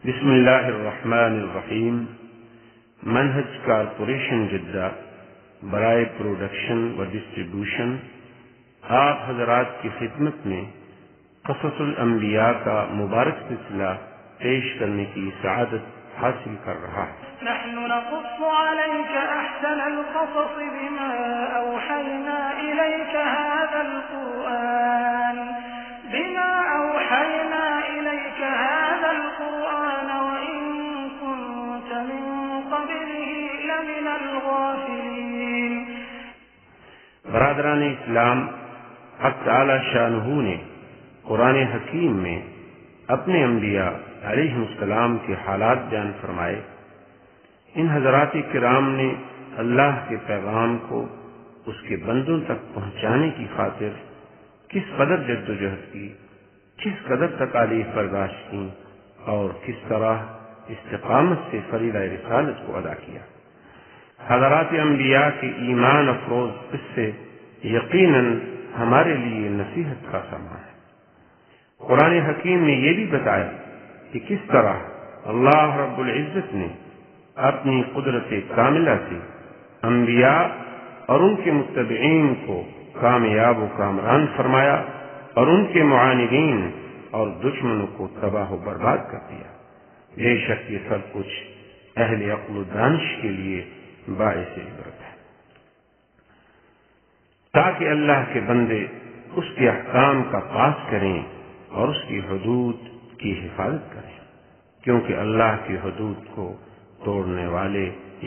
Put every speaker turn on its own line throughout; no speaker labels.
بسم اللہ الرحمن الرحیم۔ منہج کارپوریشن جدہ برائے پروڈکشن و ڈسٹریبیوشن آپ حضرات کی خدمت میں قصص الانبیاء کا مبارک سلسلہ پیش کرنے کی سعادت حاصل کر رہا ہے۔
نحن نقص عليك أحسن القصص بما أوحينا إليك هذا القرآن وإن كنت من قبله لمن الغافلين۔
برادران اسلام، حق تعالی شانہ نے قرآن حکیم میں اپنے انبیاء علیہ السلام کے حالات بیان فرمائے۔ ان حضرات کرام نے اللہ کے پیغام کو اس کے بندوں تک پہنچانے کی خاطر کس قدر جد و جہد کی، کس قدر تکالیف برداشت کی اور کس طرح استقامت سے فریضہ رسالت کو ادا کیا۔ حضرات انبیاء کے ایمان افروز قصے یقیناً ہمارے لیے نصیحت کا سامان ہے۔ قرآن حکیم نے یہ بھی بتایا کہ کس طرح اللہ رب العزت نے اپنی قدرت کاملہ سے انبیاء اور ان کے متبعین کو کامیاب و کامران فرمایا اور ان کے معاندین اور دشمنوں کو تباہ و برباد کر دیا۔ بے شک یہ سب کچھ اہل عقل و دانش کے لیے باعث عبرت ہے، تاکہ اللہ کے بندے اس کے احکام کا پاس کریں اور اس کی حدود کی حفاظت کریں، کیونکہ اللہ کی حدود کو توڑنے والے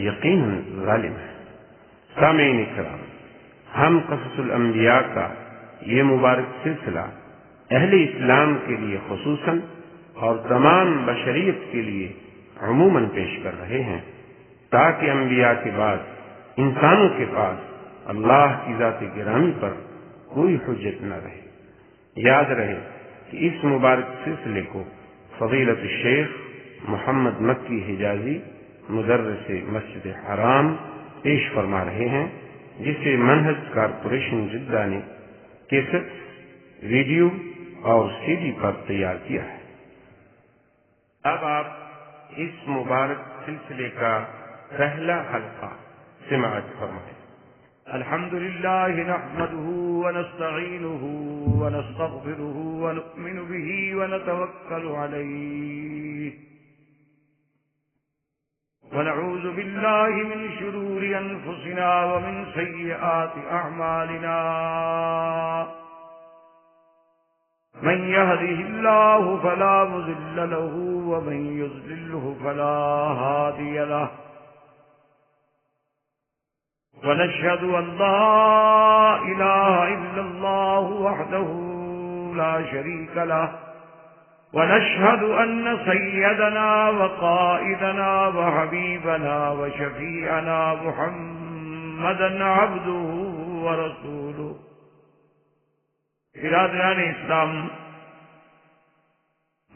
یقیناً ظالم ہیں۔ سامعین کرام، ہم قصص الانبیاء کا یہ مبارک سلسلہ اہل اسلام کے لیے خصوصاً اور تمام بشریت کے لیے عموماً پیش کر رہے ہیں، تاکہ انبیاء کے بعد انسانوں کے پاس اللہ کی ذات گرامی پر کوئی حجت نہ رہے۔ یاد رہے کہ اس مبارک سلسلے کو فضیلت الشیخ محمد مکی حجازی مدرس مسجد حرام پیش فرما رہے ہیں، جسے منہج کارپوریشن جدہ نے کیسٹ، ویڈیو اور سی ڈی پر تیار کیا ہے۔ اب آپ اس مبارک سلسلے کا پہلا حلقہ سماعت فرمائیں۔
الحمد لله نحمده ونستعينه ونستغفره ونؤمن به ونتوكل عليه ونعوذ بالله من شرور أنفسنا ومن سيئات أعمالنا، من يهده الله فلا مضل له ومن يضلله فلا هادي له، ونشهد أن لا إله إلا الله وحده لا شريك له، ونشهد أن سيدنا وقائدنا وحبيبنا وشفيعنا محمدا عبده ورسوله۔ برادران اسلام،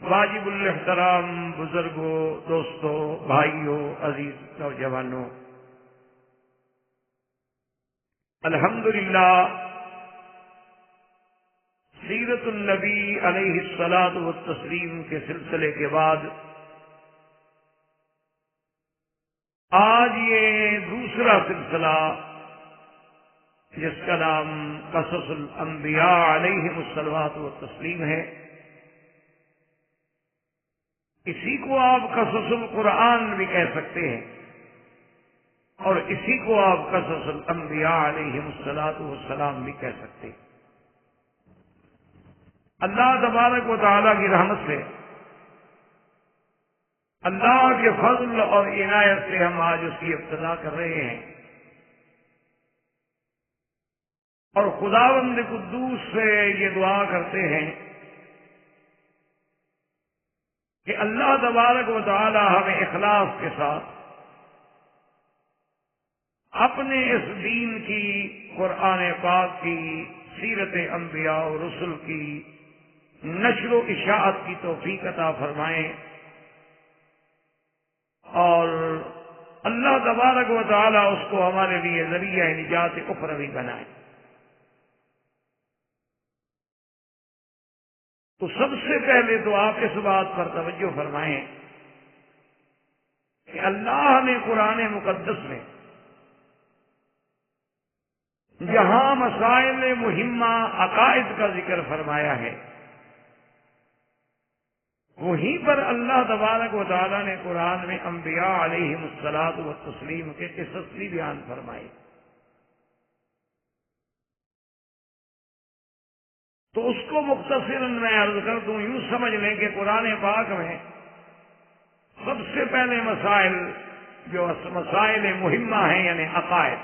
واجب الاحترام بزرگوں، دوستوں، بھائیوں، عزیز نوجوانوں، الحمدللہ سیرت النبی علیہ الصلاۃ والتسلیم کے سلسلے کے بعد آج یہ دوسرا سلسلہ جس کا نام قصص الانبیاء علیہم الصلوات والتسلیم ہے، اسی کو آپ قصص القرآن بھی کہہ سکتے ہیں اور اسی کو آپ قصص الانبیاء علیہم الصلوات والسلام بھی کہہ سکتے ہیں۔ اللہ تبارک و تعالیٰ کی رحمت سے، اللہ کے فضل اور عنایت سے ہم آج اس کی ابتدا کر رہے ہیں، اور خداوند قدوس سے یہ دعا کرتے ہیں کہ اللہ تبارک و تعالیٰ ہمیں اخلاص کے ساتھ اپنے اس دین کی، قرآن پاک کی، سیرت انبیاء و رسل کی نشر و اشاعت کی توفیق عطا فرمائیں، اور اللہ تبارک و تعالیٰ اس کو ہمارے لیے ذریعہ نجات اخروی بنائے۔ تو سب سے پہلے تو آپ اس بات پر توجہ فرمائیں کہ اللہ نے قرآن مقدس میں جہاں مسائل مہمہ عقائد کا ذکر فرمایا ہے، وہیں پر اللہ تبارک و تعالیٰ نے قرآن میں انبیاء علیہم الصلاۃ والتسلیم کے قصص بھی بیان فرمائے۔ تو اس کو مختصراً میں عرض کر دوں، یوں سمجھ لیں کہ قرآن پاک میں سب سے پہلے جو مسائل مہمہ ہیں یعنی عقائد،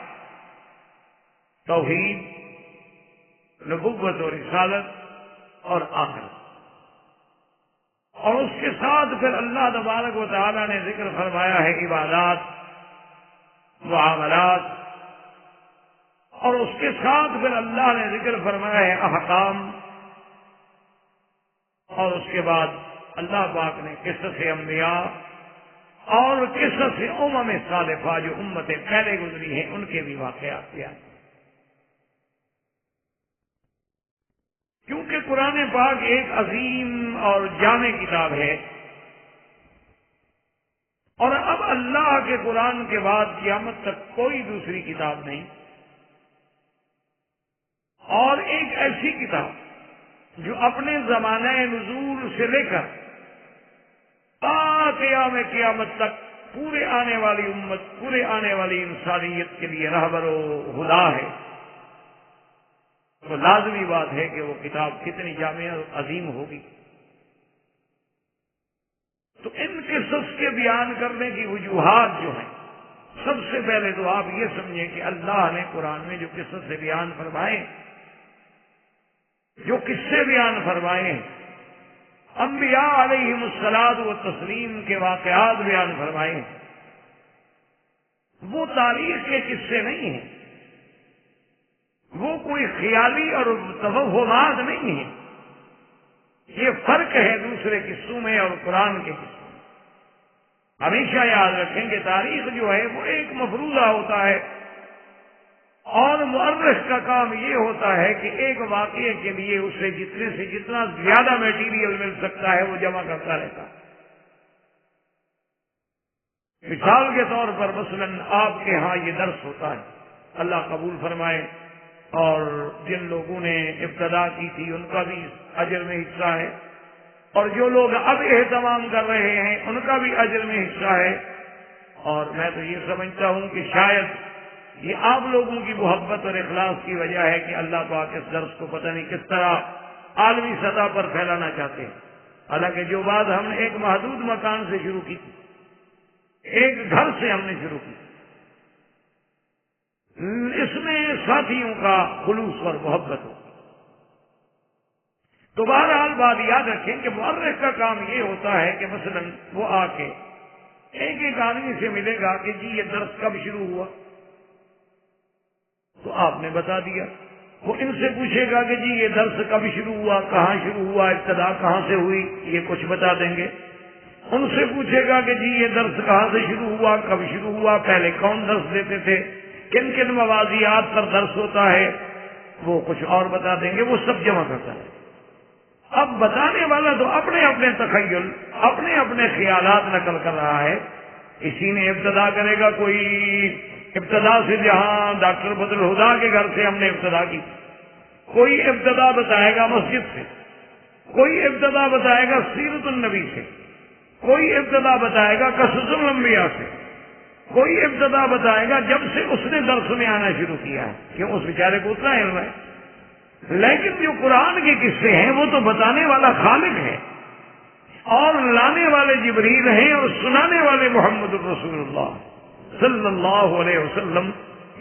توحید، نبوت و رسالت اور آخرت، اور اس کے ساتھ پھر اللہ تبارک و تعالیٰ نے ذکر فرمایا ہے عبادات، معاملات، اور اس کے ساتھ پھر اللہ نے ذکر فرمایا ہے احکام، اور اس کے بعد اللہ پاک نے قصص انبیاء اور قصص امم صالحہ جو امتیں پہلے گزری ہیں ان کے بھی واقعات بیان۔ کیونکہ قرآن پاک ایک عظیم اور جامع کتاب ہے، اور اب اللہ کے قرآن کے بعد قیامت تک کوئی دوسری کتاب نہیں، اور ایک ایسی کتاب جو اپنے زمانہ نزول سے لے کر تا قیام قیامت تک پورے آنے والی امت، پورے آنے والی انسانیت کے لیے رہبر و ہدا ہے، تو لازمی بات ہے کہ وہ کتاب کتنی جامع اور عظیم ہوگی۔ تو ان قصص کے بیان کرنے کی وجوہات جو ہیں، سب سے پہلے تو آپ یہ سمجھیں کہ اللہ نے قرآن میں جو قصص سے بیان فرمائے، جو قصے بیان فرمائے، انبیاء علیہم الصلاۃ والتسلیم کے واقعات بیان فرمائے، وہ تاریخ کے قصے نہیں ہیں، وہ کوئی خیالی اور توہمات نہیں ہیں۔ یہ فرق ہے دوسرے قصوں میں اور قرآن کے قصوں میں۔ ہمیشہ یاد رکھیں کہ تاریخ جو ہے وہ ایک مفروضہ ہوتا ہے، اور مؤرخ کا کام یہ ہوتا ہے کہ ایک واقعے کے لیے اسے جتنے سے جتنا زیادہ میٹیریل مل سکتا ہے وہ جمع کرتا رہتا ہے۔ مثال کے طور پر مثلاً آپ کے ہاں یہ درس ہوتا ہے، اللہ قبول فرمائے، اور جن لوگوں نے ابتدا کی تھی ان کا بھی اجر میں حصہ ہے، اور جو لوگ اب اہتمام کر رہے ہیں ان کا بھی اجر میں حصہ ہے۔ اور میں تو یہ سمجھتا ہوں کہ شاید یہ آپ لوگوں کی محبت اور اخلاص کی وجہ ہے کہ اللہ پاک اس درس کو پتہ نہیں کس طرح عالمی سطح پر پھیلانا چاہتے ہیں۔ حالانکہ جو بات ہم نے ایک محدود مکان سے شروع کی تھی، ایک گھر سے ہم نے شروع کی، اس میں ساتھیوں کا خلوص اور محبت ہو۔ تو بہرحال بات یاد رکھیں کہ مؤرخ کا کام یہ ہوتا ہے کہ مثلاً وہ آ کے ایک ایک آدمی سے ملے گا کہ جی یہ درس کب شروع ہوا، تو آپ نے بتا دیا۔ وہ ان سے پوچھے گا کہ جی یہ درس کب شروع ہوا، کہاں شروع ہوا، ابتدا کہاں سے ہوئی، یہ کچھ بتا دیں گے۔ ان سے پوچھے گا کہ جی یہ درس کہاں سے شروع ہوا، کب شروع ہوا، پہلے کون درس دیتے تھے، کن کن موازیات پر درس ہوتا ہے، وہ کچھ اور بتا دیں گے، وہ سب جمع کرتا ہے۔ اب بتانے والا تو اپنے اپنے تخیل، اپنے اپنے خیالات نقل کر رہا ہے۔ اسی نے ابتدا کرے گا، کوئی ابتدا سے جہاں ڈاکٹر بدر الہدا کے گھر سے ہم نے ابتدا کی، کوئی ابتدا بتائے گا مسجد سے، کوئی ابتدا بتائے گا سیرت النبی سے، کوئی ابتدا بتائے گا قصص الانبیاء سے، کوئی ابتدا بتائے گا جب سے اس نے درس میں آنا شروع کیا ہے، کیوں اس بیچارے کو اتنا علم ہے۔ لیکن جو قرآن کے قصے ہیں وہ تو بتانے والا خالق ہے، اور لانے والے جبریل ہیں، اور سنانے والے محمد الرسول اللہ صلی اللہ علیہ وسلم۔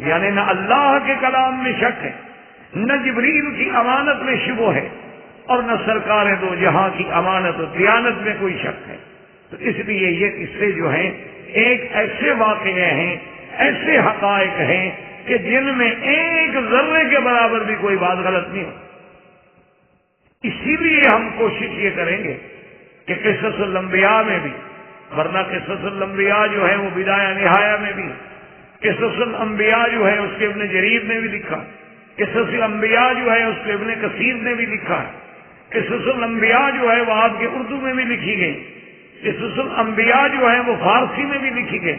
یعنی نہ اللہ کے کلام میں شک ہے، نہ جبریل کی امانت میں شبہ ہے، اور نہ سرکار دو جہاں کی امانت و دیانت میں کوئی شک ہے۔ تو اس لیے یہ قصے جو ہیں ایک ایسے واقعے ہیں، ایسے حقائق ہیں کہ جن میں ایک ذرے کے برابر بھی کوئی بات غلط نہیں ہو۔ اسی لیے ہم کوشش یہ کریں گے کہ قصص الانبیاء میں بھی، ورنہ قصص الانبیاء جو ہے وہ بدایہ نہایہ میں بھی، قصص الانبیاء جو ہے اس کے ابن جریر نے بھی لکھا، قصص الانبیاء جو ہے اس کے ابن کثیر نے بھی لکھا، قصص الانبیاء جو ہے وہ آپ کے اردو میں بھی لکھی گئی، قصص الانبیاء جو ہیں وہ فارسی میں بھی لکھی گئی،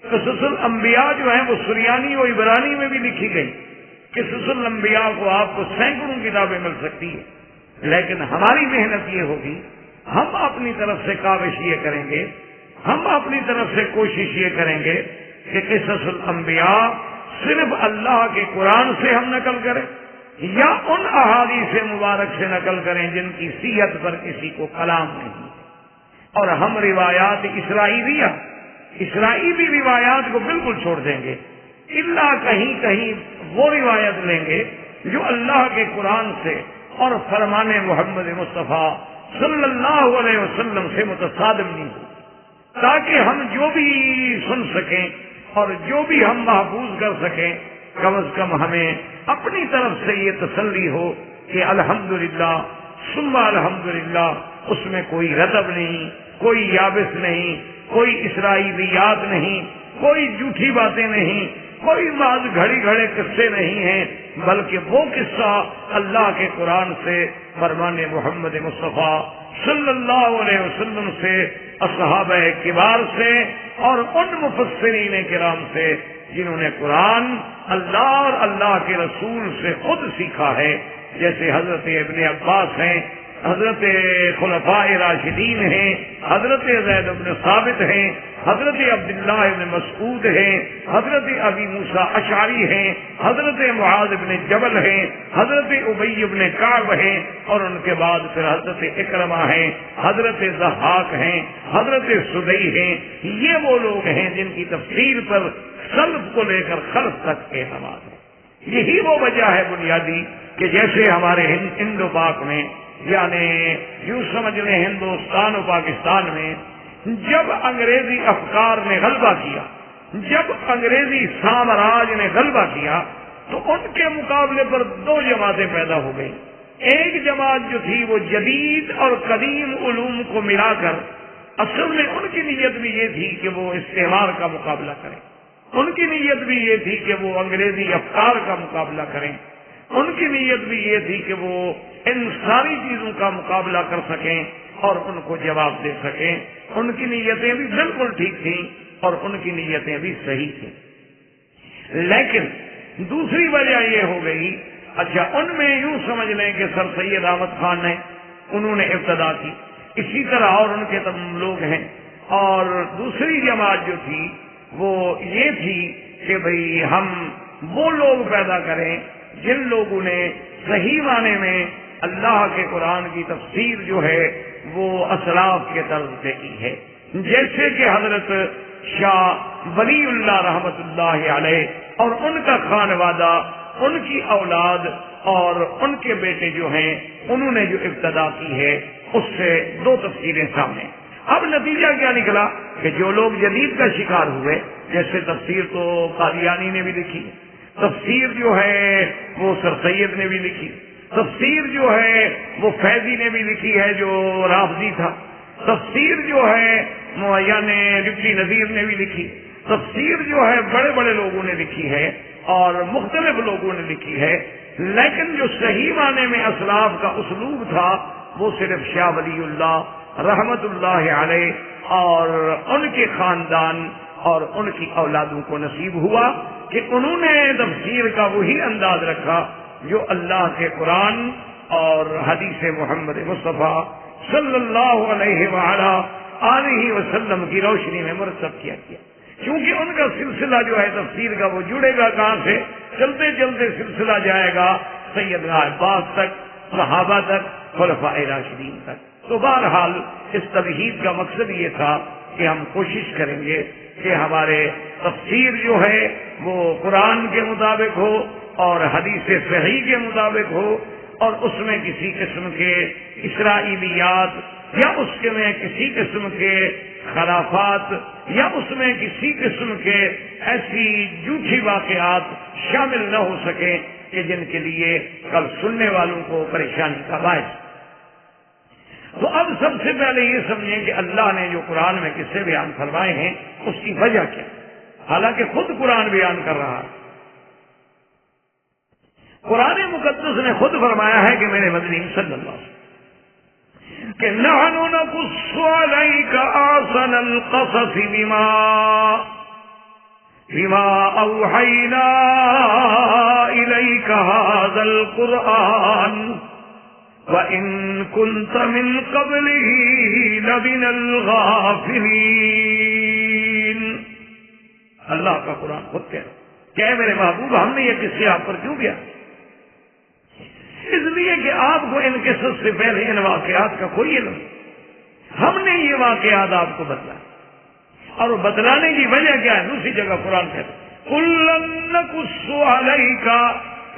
قصص الانبیاء جو ہیں وہ سریانی و عبرانی میں بھی لکھی گئی. قصص الانبیاء کو آپ کو سینکڑوں کتابیں مل سکتی ہیں، لیکن ہماری محنت یہ ہوگی، ہم اپنی طرف سے کاوش یہ کریں گے، ہم اپنی طرف سے کوشش یہ کریں گے کہ قصص الانبیاء صرف اللہ کے قرآن سے ہم نقل کریں یا ان احادیث مبارک سے نقل کریں جن کی صحت پر کسی کو کلام نہیں. اور ہم روایات اسرائیلی روایات کو بالکل چھوڑ دیں گے، الا کہیں کہیں وہ روایت لیں گے جو اللہ کے قرآن سے اور فرمان محمد مصطفیٰ صلی اللہ علیہ وسلم سے متصادم نہیں ہو، تاکہ ہم جو بھی سن سکیں اور جو بھی ہم محفوظ کر سکیں، کم از کم ہمیں اپنی طرف سے یہ تسلی ہو کہ الحمدللہ ثم الحمدللہ اس میں کوئی رطب نہیں، کوئی یابس نہیں، کوئی اسرائیلیات نہیں، کوئی جھوٹی باتیں نہیں، کوئی بعض گھڑی گھڑے قصے نہیں ہیں، بلکہ وہ قصہ اللہ کے قرآن سے، فرمان محمد مصطفیٰ صلی اللہ علیہ وسلم سے، اصحابہ کبار سے اور ان مفسرین کرام سے جنہوں نے قرآن اللہ اور اللہ کے رسول سے خود سیکھا ہے، جیسے حضرت ابن عباس ہیں، حضرت خلفاء راشدین ہیں، حضرت زید بن ثابت ہیں، حضرت عبداللہ بن مسعود ہیں، حضرت ابی موسیٰ اشعری ہیں، حضرت معاذ بن جبل ہیں، حضرت ابی بن کعب ہیں، اور ان کے بعد پھر حضرت اکرمہ ہیں، حضرت ضحاک ہیں، حضرت سدی ہیں. یہ وہ لوگ ہیں جن کی تفسیر پر سلف کو لے کر خلف تک اعتماد ہے. یہی وہ وجہ ہے بنیادی کہ جیسے ہمارے ہند و پاک میں، یعنی یوں سمجھ لیں ہندوستان و پاکستان میں، جب انگریزی افکار نے غلبہ کیا، جب انگریزی سامراج نے غلبہ کیا، تو ان کے مقابلے پر دو جماعتیں پیدا ہو گئی. ایک جماعت جو تھی وہ جدید اور قدیم علوم کو ملا کر، اصل میں ان کی نیت بھی یہ تھی کہ وہ استعمار کا مقابلہ کریں، ان کی نیت بھی یہ تھی کہ وہ انگریزی افکار کا مقابلہ کریں، ان کی نیت بھی یہ تھی کہ وہ ان ساری چیزوں کا مقابلہ کر سکیں اور ان کو جواب دے سکیں. ان کی نیتیں بھی بالکل ٹھیک تھیں اور ان کی نیتیں بھی صحیح تھیں. لیکن دوسری وجہ یہ ہو گئی، اچھا ان میں یوں سمجھ لیں کہ سر سید احمد خان نے، انہوں نے ابتدا کی، اسی طرح اور ان کے تمام لوگ ہیں. اور دوسری جماعت جو تھی وہ یہ تھی کہ بھئی ہم وہ لوگ پیدا کریں جن لوگوں نے صحیح معنی میں اللہ کے قرآن کی تفسیر جو ہے وہ اسلاف کے طرز سے کی ہے، جیسے کہ حضرت شاہ ولی اللہ رحمت اللہ علیہ اور ان کا خانوادہ، ان کی اولاد اور ان کے بیٹے جو ہیں، انہوں نے جو ابتدا کی ہے اس سے دو تفسیریں سامنے. اب نتیجہ کیا نکلا کہ جو لوگ جدید کا شکار ہوئے، جیسے تفسیر تو قادیانی نے بھی لکھی، تفسیر جو ہے وہ سر سید نے بھی لکھی، تفسیر جو ہے وہ فیضی نے بھی لکھی ہے جو رافضی تھا، تفسیر جو ہے یعنی ڈپٹی نذیر نے بھی لکھی، تفسیر جو ہے بڑے بڑے لوگوں نے لکھی ہے اور مختلف لوگوں نے لکھی ہے. لیکن جو صحیح معنی میں اسلاف کا اسلوب تھا وہ صرف شاہ ولی اللہ رحمت اللہ علیہ اور ان کے خاندان اور ان کی اولادوں کو نصیب ہوا کہ انہوں نے تفسیر کا وہی انداز رکھا جو اللہ کے قرآن اور حدیث محمد مصطفیٰ صلی اللہ علیہ وآلہ وسلم کی روشنی میں مرتب کیا. کیونکہ ان کا سلسلہ جو ہے تفسیر کا وہ جڑے گا کہاں سے؟ چلتے چلتے سلسلہ جائے گا سیدنا عباس تک، صحابہ تک، خلفاء راشدین تک. تو بہرحال اس تمہید کا مقصد یہ تھا کہ ہم کوشش کریں گے کہ ہمارے تفسیر جو ہے وہ قرآن کے مطابق ہو اور حدیث صحیح کے مطابق ہو، اور اس میں کسی قسم کے اسرائیلیات یا اس کے میں کسی قسم کے خرافات یا اس میں کسی قسم کے ایسی جھوٹی واقعات شامل نہ ہو سکیں کہ جن کے لیے کل سننے والوں کو پریشانی کا باعث. تو اب سب سے پہلے یہ سمجھیں کہ اللہ نے جو قرآن میں قصے بیان فرمائے ہیں اس کی وجہ کیا، حالانکہ خود قرآن بیان کر رہا ہے. قرآن مقدس نے خود فرمایا ہے کہ میرے مدنی صلی اللہ علیہ وسلم کہ نحن نقص علیک احسن القصص بما اوحینا الیک ھذا القرآن وَإِن كُنتَ مِن قَبْلِهِ لَمِنَ الْغَافِلِينَ۔ اللہ کا قرآن خود کہہ رہا کہ اے میرے محبوب ہم نے یہ قصے آپ پر کیوں کیا؟ اس لیے کہ آپ کو ان قصص سے پہلے ان واقعات کا کوئی علم نہیں۔ ہم نے یہ واقعات آپ کو بتلایا، اور بتلانے کی وجہ کیا ہے؟ دوسری جگہ قرآن کہتا ہے قُلْ نَقُصُّ عَلَيْكَ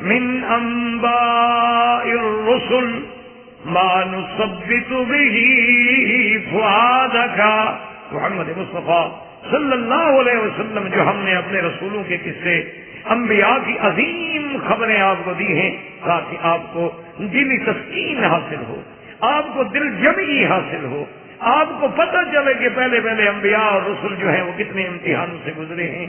من انباء الرسل ما نثبت به فؤادك۔ محمد مصطفیٰ صلی اللہ علیہ وسلم جو ہم نے اپنے رسولوں کے قصے، انبیاء کی عظیم خبریں آپ کو دی ہیں تاکہ آپ کو دلی تسکین حاصل ہو، آپ کو دل جمعی حاصل ہو، آپ کو پتہ چلے کہ پہلے پہلے انبیاء اور رسول جو ہیں وہ کتنے امتحانوں سے گزرے ہیں،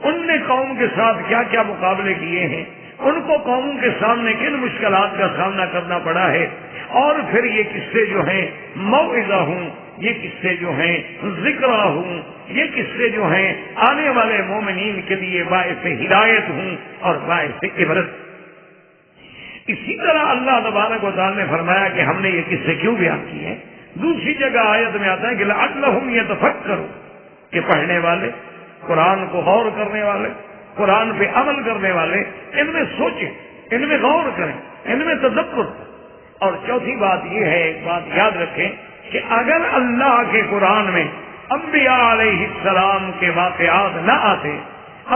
ان نے قوم کے ساتھ کیا کیا مقابلے کیے ہیں، ان کو قوموں کے سامنے کن مشکلات کا سامنا کرنا پڑا ہے، اور پھر یہ قصے جو ہیں موعظہ ہوں، یہ قصے جو ہیں ذکرہ ہوں، یہ قصے جو ہیں آنے والے مومنین کے لیے باعث ہدایت ہوں اور باعث عبرت۔ اسی طرح اللہ تبارک و تعالی نے فرمایا کہ ہم نے یہ قصے کیوں بیان کیے ہیں۔ دوسری جگہ آیت میں آتا ہے کہ لعلہم یتفکرون، کہ پڑھنے والے، قرآن کو غور کرنے والے، قرآن پہ عمل کرنے والے ان میں سوچیں، ان میں غور کریں، ان میں تدبر۔ اور چوتھی بات یہ ہے، ایک بات یاد رکھیں کہ اگر اللہ کے قرآن میں انبیاء علیہ السلام کے واقعات نہ آتے،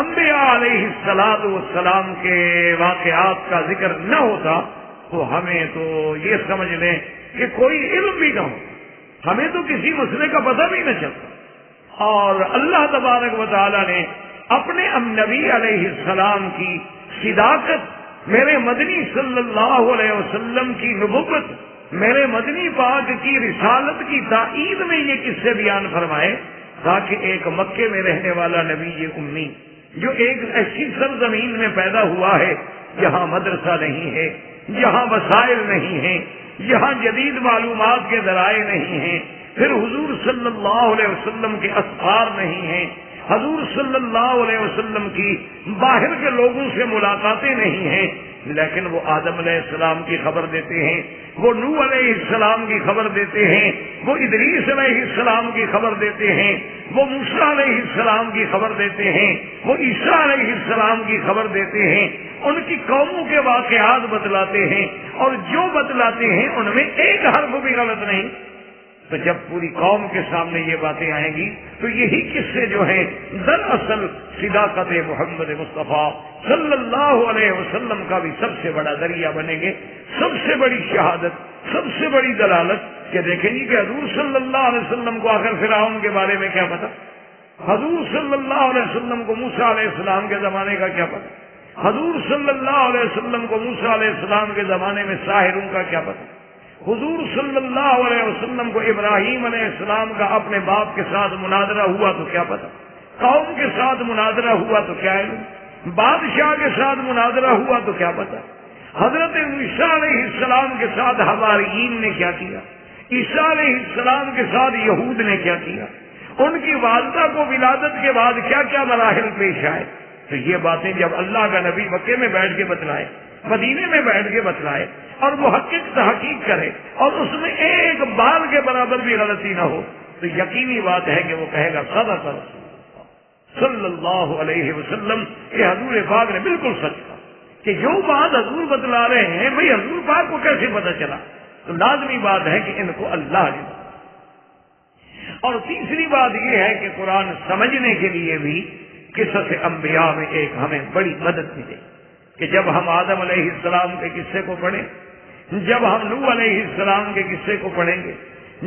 انبیاء علیہ السلام کے واقعات کا ذکر نہ ہوتا، تو ہمیں تو یہ سمجھ لیں کہ کوئی علم بھی نہ ہو، ہمیں تو کسی مسئلے کا پتہ بھی نہ چلتا۔ اور اللہ تبارک و تعالی نے اپنے نبی علیہ السلام کی صداقت، میرے مدنی صلی اللہ علیہ وسلم کی نبوت، میرے مدنی پاک کی رسالت کی تائید میں یہ قصے بیان فرمائے تاکہ ایک مکے میں رہنے والا نبی امی جو ایک ایسی سرزمین میں پیدا ہوا ہے جہاں مدرسہ نہیں ہے، جہاں وسائل نہیں ہیں، جہاں جدید معلومات کے ذرائع نہیں ہیں، پھر حضور صلی اللہ علیہ وسلم کے اسفار نہیں ہیں، حضور صلی اللہ علیہ وسلم کی باہر کے لوگوں سے ملاقاتیں نہیں ہیں، لیکن وہ آدم علیہ السلام کی خبر دیتے ہیں، وہ نوح علیہ السلام کی خبر دیتے ہیں، وہ ادریس علیہ السلام کی خبر دیتے ہیں، وہ موسیٰ علیہ السلام کی خبر دیتے ہیں، وہ عیسیٰ علیہ السلام کی خبر دیتے ہیں، ان کی قوموں کے واقعات بتلاتے ہیں، اور جو بتلاتے ہیں ان میں ایک حرف بھی غلط نہیں۔ تو جب پوری قوم کے سامنے یہ باتیں آئیں گی تو یہی قصے جو ہیں دراصل صداقت محمد مصطفیٰ صلی اللہ علیہ وسلم کا بھی سب سے بڑا ذریعہ بنیں گے، سب سے بڑی شہادت، سب سے بڑی دلالت۔ کہ دیکھیں گی کہ حضور صلی اللہ علیہ وسلم کو آخر فرعون کے بارے میں کیا پتا، حضور صلی اللہ علیہ وسلم کو موسیٰ علیہ السلام کے زمانے کا کیا پتا، حضور صلی اللہ علیہ وسلم کو موسیٰ علیہ السلام کے زمانے میں ساحروں کا کیا پتا، حضور صلی اللہ علیہ وسلم کو ابراہیم علیہ السلام کا اپنے باپ کے ساتھ مناظرہ ہوا تو کیا پتا، قوم کے ساتھ مناظرہ ہوا تو کیا علم، بادشاہ کے ساتھ مناظرہ ہوا تو کیا پتا، حضرت عیسیٰ علیہ السلام کے ساتھ حواریین نے کیا کیا، عیسیٰ علیہ السلام کے ساتھ یہود نے کیا کیا، ان کی والدہ کو ولادت کے بعد کیا کیا مراحل پیش آئے۔ تو یہ باتیں جب اللہ کا نبی مکے میں بیٹھ کے بتلائے، مدینے میں بیٹھ کے بتلائے، اور محقق تحقیق کرے اور اس میں ایک بال کے برابر بھی غلطی نہ ہو، تو یقینی بات ہے کہ وہ کہے گا صدق رسول اللہ صلی اللہ علیہ وسلم کہ حضور پاک نے بالکل سچ کہا، کہ جو بات حضور بتلا رہے ہیں بھئی حضور پاک کو کیسے پتہ چلا؟ تو لازمی بات ہے کہ ان کو اللہ نے۔ اور تیسری بات یہ ہے کہ قرآن سمجھنے کے لیے بھی قصص انبیاء میں ایک ہمیں بڑی مدد ملے کہ جب ہم آدم علیہ السلام کے قصے کو پڑھیں، جب ہم نوح علیہ السلام کے قصے کو پڑھیں گے،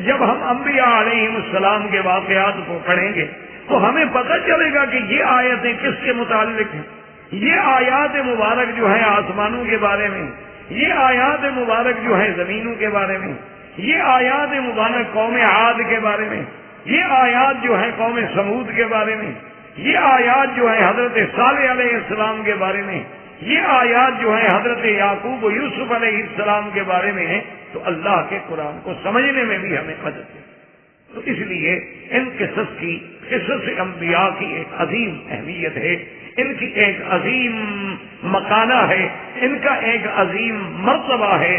جب ہم انبیاء علیہ السلام کے واقعات کو پڑھیں گے تو ہمیں پتہ چلے گا کہ یہ آیتیں کس کے متعلق ہیں۔ یہ آیات مبارک جو ہیں آسمانوں کے بارے میں، یہ آیات مبارک جو ہیں زمینوں کے بارے میں، یہ آیات مبارک قوم عاد کے بارے میں، یہ آیات جو ہیں قوم سمود کے بارے میں، یہ آیات جو ہیں حضرت صالح علیہ السلام کے بارے میں، یہ آیات جو ہیں حضرت یعقوب و یوسف علیہ السلام کے بارے میں ہیں، تو اللہ کے قرآن کو سمجھنے میں بھی ہمیں مدد ہے۔ تو اس لیے ان قصص انبیاء کی ایک عظیم اہمیت ہے، ان کی ایک عظیم مکانہ ہے، ان کا ایک عظیم مرتبہ ہے،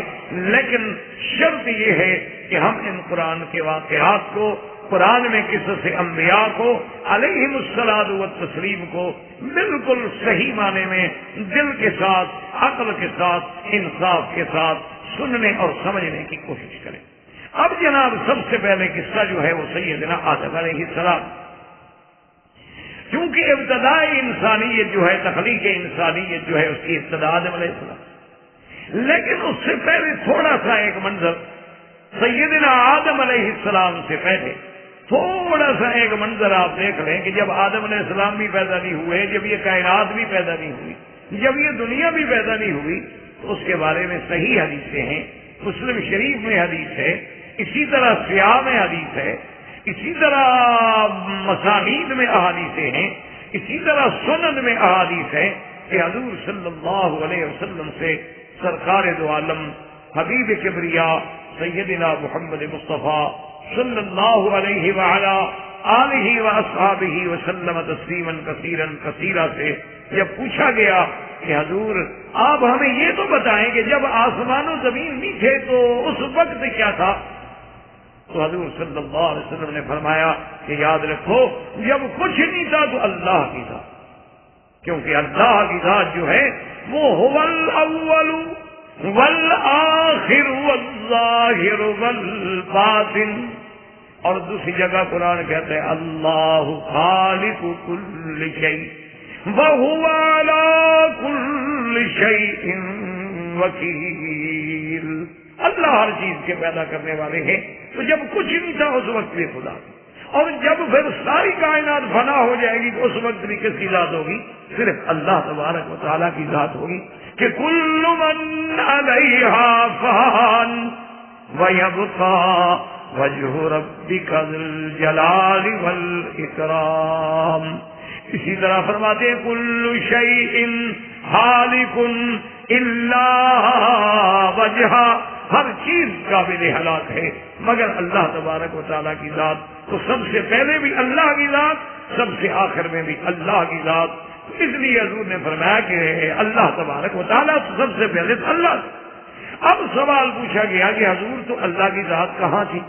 لیکن شرط یہ ہے کہ ہم ان قرآن کے واقعات کو، قرآن میں قصص انبیاء کو علیہم الصلاۃ والتسلیم کو بالکل صحیح معنی میں دل کے ساتھ، عقل کے ساتھ، انصاف کے ساتھ سننے اور سمجھنے کی کوشش کریں۔ اب جناب سب سے پہلے قصہ جو ہے وہ سیدنا آدم علیہ السلام، کیونکہ ابتدائی انسانیت جو ہے، تخلیق انسانیت جو ہے، اس کی ابتدا آدم علیہ السلام، لیکن اس سے پہلے تھوڑا سا ایک منظر، سیدنا آدم علیہ السلام سے پہلے تھوڑا سا ایک منظر آپ دیکھ لیں کہ جب آدم علیہ السلام بھی پیدا نہیں ہوئے، جب یہ کائنات بھی پیدا نہیں ہوئی، جب یہ دنیا بھی پیدا نہیں ہوئی، تو اس کے بارے میں صحیح حدیثیں ہیں، مسلم شریف میں حدیث ہے، اسی طرح سیاہ میں حدیث ہے، اسی طرح مسانید میں احادیثیں ہیں، اسی طرح سنن میں احادیث ہے کہ حضور صلی اللہ علیہ وسلم سے سرکار دو عالم حبیب کبریا سیدنا محمد مصطفیٰ صلی اللہ علیہ وعلا آلہ واصحابہ وسلم تسلیما کثیرا کثیرا سے جب پوچھا گیا کہ حضور آپ ہمیں یہ تو بتائیں کہ جب آسمان و زمین نہیں تھے تو اس وقت کیا تھا؟ تو حضور صلی اللہ علیہ وسلم نے فرمایا کہ یاد رکھو جب کچھ نہیں تھا تو اللہ کی ذات، کیونکہ اللہ کی ذات جو ہے وہ هو الاول والآخر والظاہر والباطن، اور دوسری جگہ قرآن کہتے ہیں اللہ خالق کل شیء وهو على كل شيء وکیل، اللہ ہر چیز کے پیدا کرنے والے ہیں۔ تو جب کچھ نہیں تھا اس وقت بھی خدا، اور جب پھر ساری کائنات فنا ہو جائے گی تو اس وقت بھی کس کی ذات ہوگی؟ صرف اللہ تبارک و تعالیٰ کی ذات ہوگی کہ کل من علیہا فان ویبقى وجہ ربک ذی الجلال والاکرام۔ اسی طرح فرماتے ہیں کل شیء ہالک الا وجہہ، ہر چیز قابل ہلاک ہے مگر اللہ تبارک و تعالیٰ کی ذات۔ تو سب سے پہلے بھی اللہ کی ذات، سب سے آخر میں بھی اللہ کی ذات۔ اس لیے حضور نے فرمایا کہ اللہ تبارک و تعالیٰ سب سے پہلے تو اللہ۔ اب سوال پوچھا گیا کہ حضور تو اللہ کی ذات کہاں تھی؟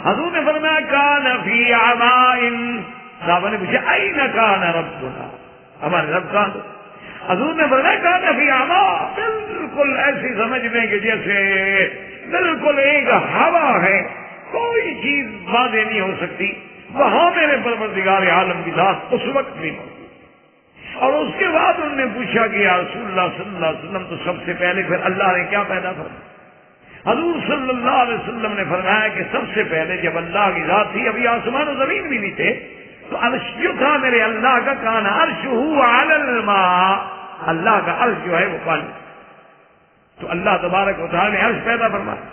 حضور نے فرمایا کان فی عماء، صحابہ نے پوچھا این کان ربنا، ہمارے رب کہاں تھے؟ حضور نے فرمایا کان فی عماء، بالکل ایسی سمجھ لیں کہ جیسے بالکل ایک ہوا ہے، کوئی چیز واضح نہیں ہو سکتی، وہاں میرے پروردگار عالم کی ذات اس وقت بھی موجود۔ اور اس کے بعد انہوں نے پوچھا کہ یا رسول اللہ صلی اللہ علیہ وسلم تو سب سے پہلے پھر اللہ نے کیا پیدا فرمایا؟ حضور صلی اللہ علیہ وسلم نے فرمایا کہ سب سے پہلے جب اللہ کی ذات تھی، ابھی آسمان و زمین بھی نہیں تھے، تو عرش جو تھا میرے اللہ کا، کان عرشہ علی الماء، اللہ کا عرش جو ہے وہ پانی، تو اللہ تبارک و تعالیٰ نے عرش پیدا فرمایا،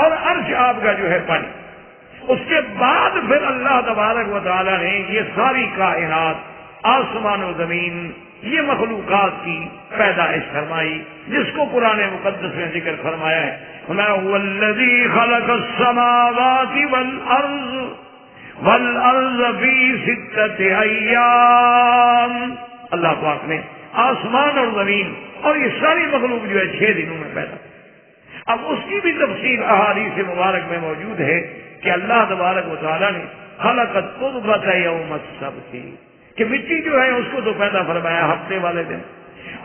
اور عرش آپ کا جو ہے پانی۔ اس کے بعد پھر اللہ تبارک و تعالیٰ نے یہ ساری کائنات، آسمان و زمین، یہ مخلوقات کی پیدائش فرمائی، جس کو قرآن مقدس میں ذکر فرمایا ہے هو الذی خلق السماوات والارض فی ستۃ ایام، اللہ پاک نے آسمان اور زمین اور یہ ساری مخلوق جو ہے 6 دنوں میں پیدا۔ اب اس کی بھی تفصیل احادیث مبارک میں موجود ہے کہ اللہ تبارک و تعالیٰ نے خلق التربۃ یوم السبت، کہ مٹی جو ہے اس کو تو پیدا فرمایا ہفتے والے دن،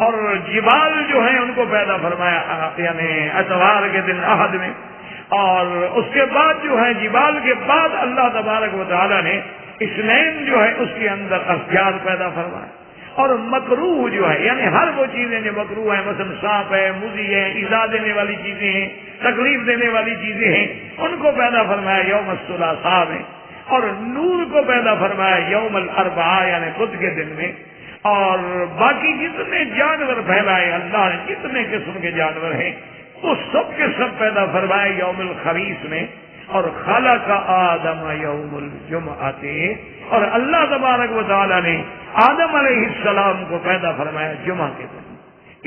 اور جبال جو ہیں ان کو پیدا فرمایا یعنی اتوار کے دن احد میں، اور اس کے بعد جو ہے جبال کے بعد اللہ تبارک و تعالیٰ نے اثنین جو ہے اس کے اندر اشجار پیدا فرمایا، اور مکروہ جو ہے یعنی ہر وہ چیزیں جو مکروہ ہیں، مثلا سانپ ہے، موذی ہے، ایذا دینے والی چیزیں ہیں، تکلیف دینے والی چیزیں ہیں، ان کو پیدا فرمایا یوم الثلاثاء میں، اور نور کو پیدا فرمایا یوم الاربعاء یعنی بدھ کے دن میں، اور باقی جتنے جانور پھیلائے اللہ نے، جتنے قسم کے جانور ہیں وہ سب کے سب پیدا فرمائے یوم الخمیس میں، اور خلق آدم یوم الجمعۃ، اور اللہ تبارک و تعالیٰ نے آدم علیہ السلام کو پیدا فرمایا جمعہ کے دن۔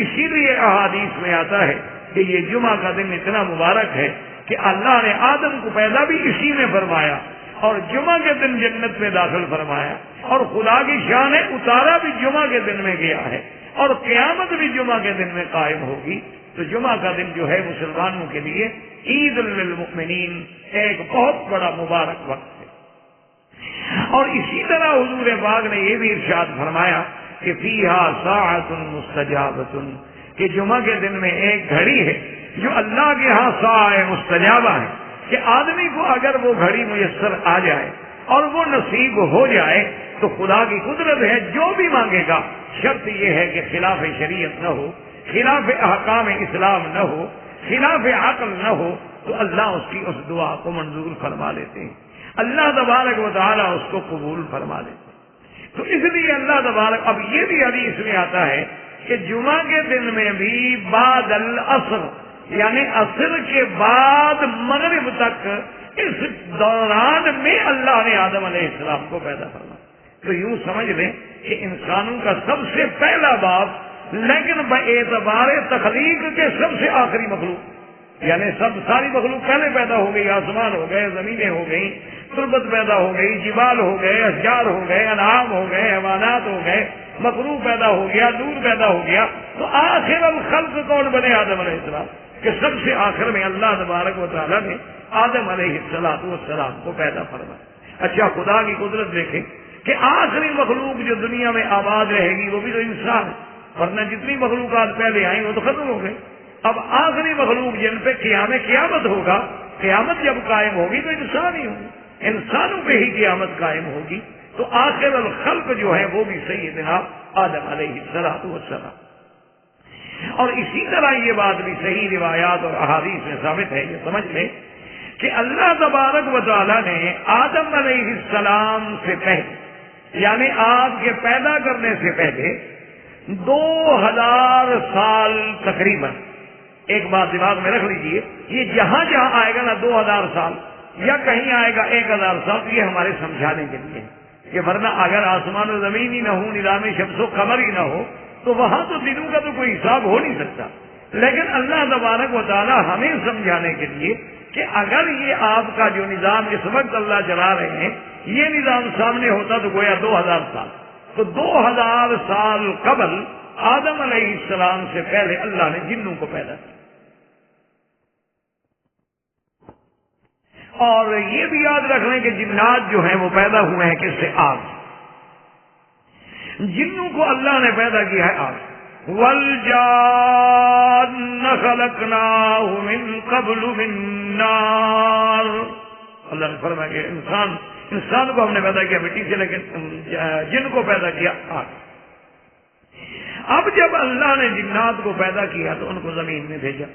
اسی لیے احادیث میں آتا ہے کہ یہ جمعہ کا دن اتنا مبارک ہے کہ اللہ نے آدم کو پیدا بھی اسی میں فرمایا اور جمعہ کے دن جنت میں داخل فرمایا، اور خدا کی شان ہے اتارا بھی جمعہ کے دن میں گیا ہے، اور قیامت بھی جمعہ کے دن میں قائم ہوگی۔ تو جمعہ کا دن جو ہے مسلمانوں کے لیے عید للمؤمنین ایک بہت بڑا مبارک وقت ہے۔ اور اسی طرح حضور پاک نے یہ بھی ارشاد فرمایا کہ فیہا ساعۃ مستجابۃ، کہ جمعہ کے دن میں ایک گھڑی ہے جو اللہ کے ہاں ساعۃ مستجابہ ہے، کہ آدمی کو اگر وہ گھڑی میسر آ جائے اور وہ نصیب ہو جائے تو خدا کی قدرت ہے، جو بھی مانگے گا، شرط یہ ہے کہ خلاف شریعت نہ ہو، خلاف احکام اسلام نہ ہو، خلاف عقل نہ ہو، تو اللہ اس کی اس دعا کو منظور فرما لیتے ہیں، اللہ تبارک و تعالیٰ اس کو قبول فرما لیتے ہیں۔ تو اس لیے اللہ تبارک، اب یہ بھی حدیث میں آتا ہے کہ جمعہ کے دن میں بھی بعد العصر، یعنی عصر کے بعد مغرب تک، اس دوران میں اللہ نے آدم علیہ السلام کو پیدا فرمایا۔ تو یوں سمجھ لیں کہ انسانوں کا سب سے پہلا باپ، لیکن باعتبار تخلیق کے سب سے آخری مخلوق، یعنی ساری مخلوق پہلے پیدا ہو گئی، آسمان ہو گئے، زمینیں ہو گئی، تربت پیدا ہو گئی، جبال ہو گئے، اشجار ہو گئے، انعام ہو گئے، حیوانات ہو گئے، مخلوق پیدا ہو گیا، نور پیدا ہو گیا، تو آخر الخلق کون بنے؟ آدم علیہ السلام، کہ سب سے آخر میں اللہ تبارک و تعالیٰ نے آدم علیہ السلام کو پیدا فرمایا۔ اچھا، خدا کی قدرت دیکھیں کہ آخری مخلوق جو دنیا میں آباد رہے گی وہ بھی تو انسان ہے، ورنہ جتنی مخلوقات پہلے آئیں وہ تو ختم ہو گئی۔ اب آخری مخلوق جن پہ قیامت ہوگا، قیامت جب قائم ہوگی تو انسان ہی ہوگی، انسانوں پہ ہی قیامت قائم ہوگی، تو آخر الخلق جو ہے وہ بھی سیدنا آدم علیہ السلام۔ اور اسی طرح یہ بات بھی صحیح روایات اور احادیث میں ثابت ہے، یہ سمجھ لیں کہ اللہ تبارک و تعالیٰ نے آدم علیہ السلام سے پہلے، یعنی آپ کے پیدا کرنے سے پہلے 2000 سال تقریباً، ایک بات دماغ میں رکھ لیجئے، یہ جہاں جہاں آئے گا نا 2000 سال یا کہیں آئے گا 1000 سال، یہ ہمارے سمجھانے کے لیے، کہ ورنہ اگر آسمان و زمین ہی نہ ہو، نظام شمس و قمر ہی نہ ہو، تو وہاں تو دنوں کا تو کوئی حساب ہو نہیں سکتا۔ لیکن اللہ تبارک و تعالیٰ ہمیں سمجھانے کے لیے کہ اگر یہ آپ کا جو نظام اس وقت اللہ چلا رہے ہیں، یہ نظام سامنے ہوتا تو گویا 2000 سال، تو 2000 سال قبل آدم علیہ السلام سے پہلے اللہ نے جنوں کو پیدا کیا۔ اور یہ بھی یاد رکھ لیں کہ جنات جو ہیں وہ پیدا ہوئے ہیں کس سے؟ آگ۔ جنوں کو اللہ نے پیدا کیا ہے آگ۔ وَالْجَانَّ خَلَقْنَاهُ مِن قَبْلُ مِن نَّارٍ، اللہ نے فرمایا کہ انسان کو ہم نے پیدا کیا مٹی سے، لیکن جن کو پیدا کیا آگ۔ اب جب اللہ نے جنات کو پیدا کیا تو ان کو زمین میں بھیجا،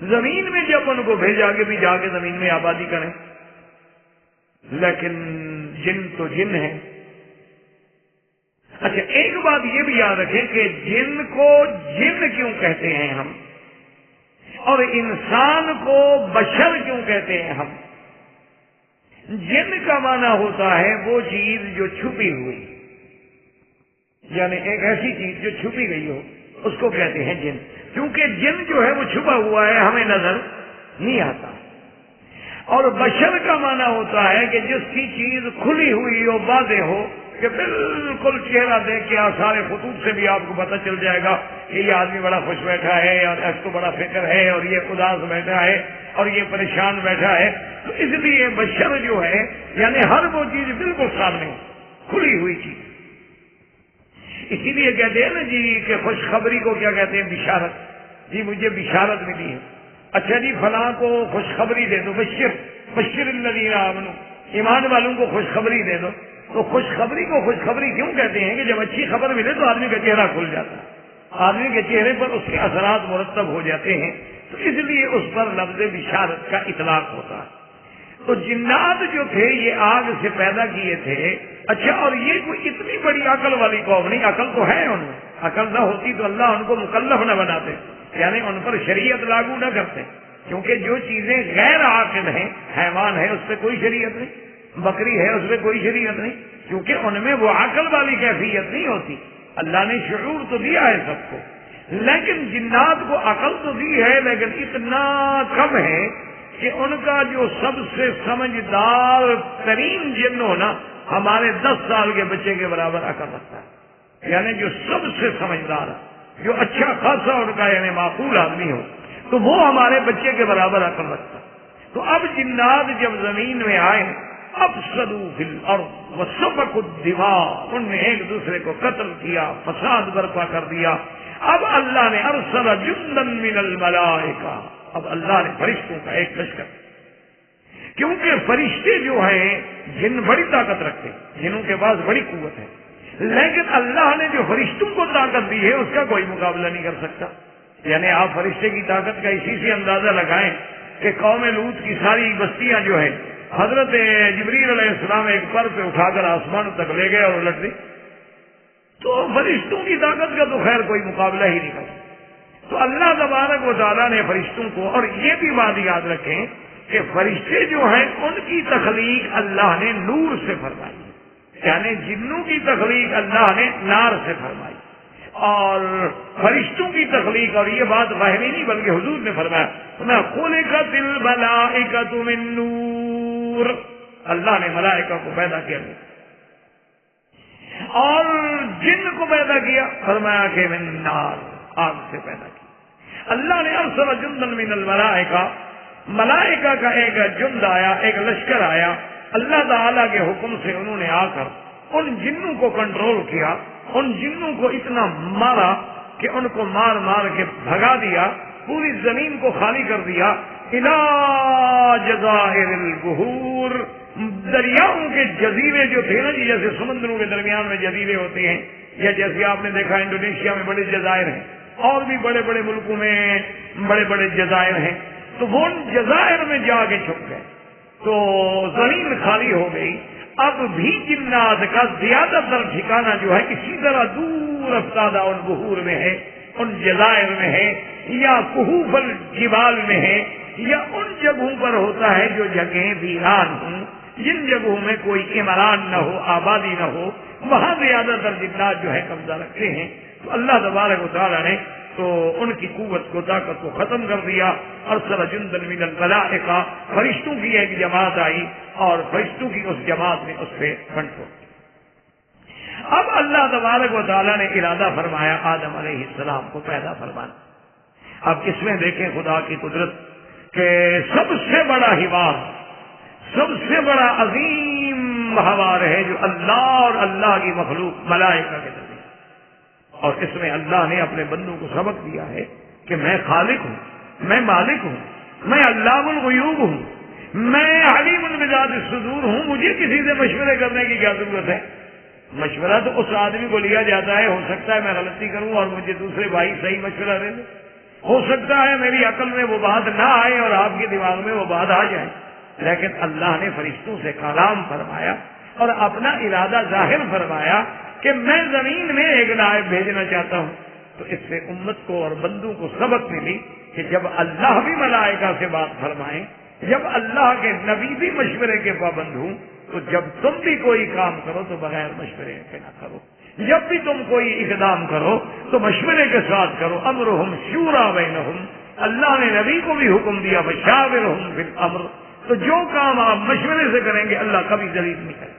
زمین میں جب ان کو بھیجا کہ بھی جا کے زمین میں آبادی کریں، لیکن جن تو جن ہیں۔ اچھا، ایک بات یہ بھی یاد رکھیں کہ جن کو جن کیوں کہتے ہیں ہم، اور انسان کو بشر کیوں کہتے ہیں ہم؟ جن کا معنی ہوتا ہے وہ چیز جو چھپی ہوئی، یعنی ایک ایسی چیز جو چھپی گئی ہو، اس کو کہتے ہیں جن، کیونکہ جن جو ہے وہ چھپا ہوا ہے، ہمیں نظر نہیں آتا۔ اور بشر کا معنی ہوتا ہے کہ جس کی چیز کھلی ہوئی ہو، واضح ہو، کہ بالکل چہرہ دیکھ کے سارے خطوط سے بھی آپ کو پتہ چل جائے گا کہ یہ آدمی بڑا خوش بیٹھا ہے، اور اس کو بڑا فکر ہے، اور یہ اداس بیٹھا ہے، اور یہ پریشان بیٹھا ہے۔ تو اس لیے بشر جو ہے یعنی ہر وہ چیز بالکل سامنے کھلی ہوئی چیز۔ اسی لیے کہتے ہیں نا جی کہ خوشخبری کو کیا کہتے ہیں؟ بشارت۔ جی مجھے بشارت ملی ہے، اچھا جی فلاں کو خوشخبری دے دو، بشر الذین آمنوا، ایمان والوں کو خوشخبری دے دو۔ تو خوشخبری کو خوشخبری کیوں کہتے ہیں؟ کہ جب اچھی خبر ملے تو آدمی کا چہرہ کھل جاتا ہے، آدمی کے چہرے پر اس کے اثرات مرتب ہو جاتے ہیں، تو اس لیے اس پر لفظ بشارت کا اطلاق ہوتا ہے۔ تو جنات جو تھے یہ آگ سے پیدا کیے تھے۔ اچھا، اور یہ کوئی اتنی بڑی عقل والی قوم نہیں، عقل تو ہے ان میں، عقل نہ ہوتی تو اللہ ان کو مکلف نہ بناتے، یعنی ان پر شریعت لاگو نہ کرتے، کیونکہ جو چیزیں غیر عاقل ہیں، حیوان ہے اس پہ کوئی شریعت نہیں، بکری ہے اس پہ کوئی شریعت نہیں، کیونکہ ان میں وہ عقل والی کیفیت نہیں ہوتی۔ اللہ نے شعور تو دیا ہے سب کو، لیکن جنات کو عقل تو دی ہے، لیکن اتنا کم ہے کہ ان کا جو سب سے سمجھدار ترین جن ہو نا ہمارے 10 سال کے بچے کے برابر عقل رکھتا ہے، یعنی جو سب سے سمجھدار ہے، جو اچھا خاصا ان کا یعنی معقول آدمی ہو تو وہ ہمارے بچے کے برابر عقل رکھتا ہے۔ تو اب جنات جب زمین میں آئے افسدوا فی الارض وسفکوا الدماء، انہوں نے ایک دوسرے کو قتل کیا، فساد برپا کر دیا۔ اب اللہ نے ارسل جندا من الملائکہ، اب اللہ نے فرشتوں کا ایک لشکر، کیونکہ فرشتے جو ہیں جن بڑی طاقت رکھتے ہیں، جنوں کے پاس بڑی قوت ہے، لیکن اللہ نے جو فرشتوں کو طاقت دی ہے اس کا کوئی مقابلہ نہیں کر سکتا۔ یعنی آپ فرشتے کی طاقت کا اسی سے اندازہ لگائیں کہ قوم لوط کی ساری بستیاں جو ہے حضرت جبریل علیہ السلام ایک پر پہ اٹھا کر آسمان تک لے گئے اور الٹ دی، تو فرشتوں کی طاقت کا تو خیر کوئی مقابلہ ہی نہیں کر سکتا۔ تو اللہ تبارک و تعالیٰ نے فرشتوں کو، اور یہ بھی بات یاد رکھیں کہ فرشتے جو ہیں ان کی تخلیق اللہ نے نور سے فرمائی، یعنی جنوں کی تخلیق اللہ نے نار سے فرمائی، اور فرشتوں کی تخلیق، اور یہ بات وہمی نہیں بلکہ حضور نے فرمایا خلقت الملائکۃ من نور، اللہ نے ملائکہ کو پیدا کیا اور جن کو پیدا کیا فرمایا کہ من نار، آگ سے پیدا کیا۔ اللہ نے ارسل جندا من الملائکہ، ملائکہ کا ایک جند آیا، ایک لشکر آیا، اللہ تعالی کے حکم سے انہوں نے آ کر ان جنوں کو کنٹرول کیا، ان جنوں کو اتنا مارا کہ ان کو مار مار کے بھگا دیا، پوری زمین کو خالی کر دیا۔ الی جزائر البحور، دریاؤں کے جزیرے جو تھے نا جی، جیسے سمندروں کے درمیان میں جزیرے ہوتے ہیں، یا جیسے آپ نے دیکھا انڈونیشیا میں بڑے جزائر ہیں، اور بھی بڑے بڑے ملکوں میں بڑے بڑے جزائر ہیں، تو وہ ان جزائر میں جا کے چھپ گئے، تو زمین خالی ہو گئی۔ اب بھی جنات کا زیادہ تر ٹھکانہ جو ہے اسی طرح دور افتادہ ان بحور میں ہے، ان جزائر میں ہے، یا کہوف الجبال میں ہے، یا ان جگہوں پر ہوتا ہے جو جگہیں ویران ہوں، جن جگہوں میں کوئی عمران نہ ہو، آبادی نہ ہو، وہاں زیادہ تر جنات جو ہے قبضہ رکھتے ہیں۔ تو اللہ تبارک و تعالیٰ نے تو ان کی قوت کو، طاقت کو ختم کر دیا۔ ارسل جندا من الملائکہ، فرشتوں کی ایک جماعت آئی اور فرشتوں کی اس جماعت نے اس پہ کنٹرول۔ اب اللہ تبارک و تعالیٰ نے ارادہ فرمایا آدم علیہ السلام کو پیدا فرمانا۔ اب اس میں دیکھیں خدا کی قدرت کہ سب سے بڑا حوار، سب سے بڑا عظیم حوار ہے جو اللہ اور اللہ کی مخلوق ملائکہ کے درمیان، اور اس میں اللہ نے اپنے بندوں کو سبق دیا ہے کہ میں خالق ہوں، میں مالک ہوں، میں علام الغیوب ہوں، میں علیم بذات الصدور ہوں، مجھے کسی سے مشورے کرنے کی کیا ضرورت ہے؟ مشورہ تو اس آدمی کو لیا جاتا ہے، ہو سکتا ہے میں غلطی کروں اور مجھے دوسرے بھائی صحیح مشورہ دے دیں، ہو سکتا ہے میری عقل میں وہ بات نہ آئے اور آپ کے دماغ میں وہ بات آ جائے، لیکن اللہ نے فرشتوں سے کلام فرمایا اور اپنا ارادہ ظاہر فرمایا کہ میں زمین میں ایک نائب بھیجنا چاہتا ہوں۔ تو اس سے امت کو اور بندوں کو سبق ملی کہ جب اللہ بھی ملائکہ سے بات فرمائیں، جب اللہ کے نبی بھی مشورے کے پابند ہوں، تو جب تم بھی کوئی کام کرو تو بغیر مشورے کے نہ کرو، جب بھی تم کوئی اقدام کرو تو مشورے کے ساتھ کرو۔ امرہم شورا بینہم، اللہ نے نبی کو بھی حکم دیا وشاورہم فی الامر، تو جو کام آپ مشورے سے کریں گے اللہ کبھی ذلیل نہیں کرے۔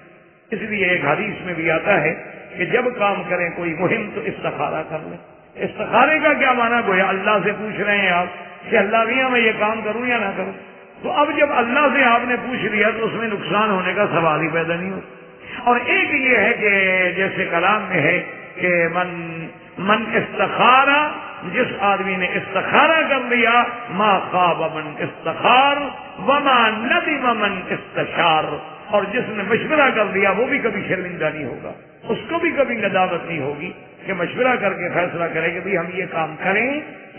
اس لیے ایک حدیث میں بھی آتا ہے کہ جب کام کریں کوئی مہم تو استخارہ کر لیں۔ استخارے کا کیا معنی؟ گویا اللہ سے پوچھ رہے ہیں آپ کہ اللہ میاں میں یہ کام کروں یا نہ کروں۔ تو اب جب اللہ سے آپ نے پوچھ لیا تو اس میں نقصان ہونے کا سوال ہی پیدا نہیں ہوتا۔ اور ایک یہ ہے کہ جیسے کلام میں ہے کہ من استخارہ، جس آدمی نے استخارہ کر لیا، ما خاب من استخار وما ندم من استشار، اور جس نے مشورہ کر لیا وہ بھی کبھی شرمندہ نہیں ہوگا، اس کو بھی کبھی ندامت نہیں ہوگی کہ مشورہ کر کے فیصلہ کرے کہ ہم یہ کام کریں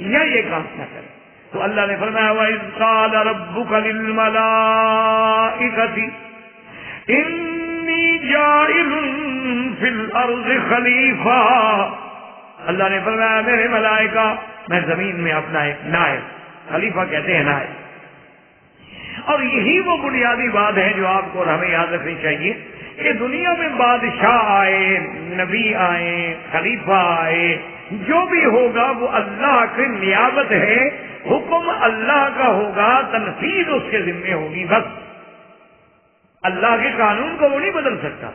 یا یہ کام نہ کریں۔ تو اللہ نے فرمایا وَإِذْ قَالَ رَبُّكَ لِلْمَلَائِكَةِ إِنِّي جَاعِلٌ فِي الْأَرْضِ خَلِيفَةً، اللہ نے فرمایا میرے ملائکہ میں زمین میں اپنا ایک نائب، خلیفہ کہتے ہیں نائب، اور یہی وہ بنیادی بات ہے جو آپ کو اور ہمیں یاد رکھنی چاہیے کہ دنیا میں بادشاہ آئے، نبی آئے، خلیفہ آئے، جو بھی ہوگا وہ اللہ کی نیابت ہے، حکم اللہ کا ہوگا، تنفیذ اس کے ذمے ہوگی، بس اللہ کے قانون کو وہ نہیں بدل سکتا،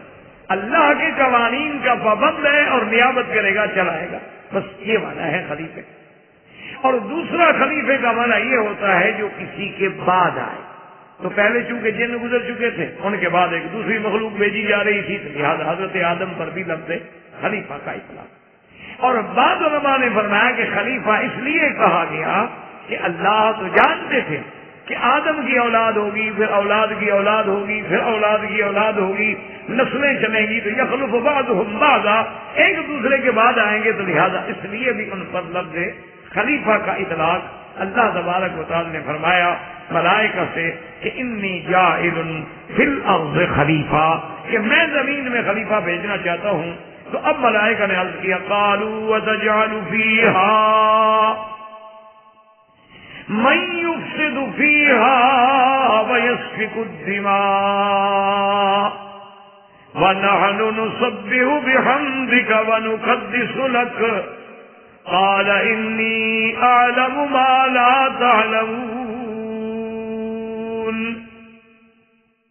اللہ کے قوانین کا پابند ہے اور نیابت کرے گا، چلائے گا، بس یہ معنی ہے خلیفے۔ اور دوسرا خلیفے کا معنی یہ ہوتا ہے جو کسی کے بعد آئے، تو پہلے چونکہ جن گزر چکے تھے، ان کے بعد ایک دوسری مخلوق بھیجی جا رہی تھی، لہٰذا حضرت آدم پر بھی لفظ خلیفہ کا اطلاق۔ اور بعض علماء نے فرمایا کہ خلیفہ اس لیے کہا گیا کہ اللہ تو جانتے تھے کہ آدم کی اولاد ہوگی، پھر اولاد کی اولاد ہوگی، پھر اولاد کی اولاد ہوگی، نسلیں چلیں گی، تو یخلف بعضهم بعضا، ایک دوسرے کے بعد آئیں گے، تو لہذا اس لیے بھی ان پر لفظ خلیفہ کا اطلاق اللہ تبارک و تعالی نے فرمایا ملائکہ سے کہ انی جاعل فی الارض خلیفہ، کہ میں زمین میں خلیفہ بھیجنا چاہتا ہوں۔ تو اب ملائکہ نے عرض کیا قالوا وتجعل فیہا من یفسد فیہا ویسفک الدماء ونحن نسبح بحمدک ونقدس لک قال انی اعلم ما لا تعلمون۔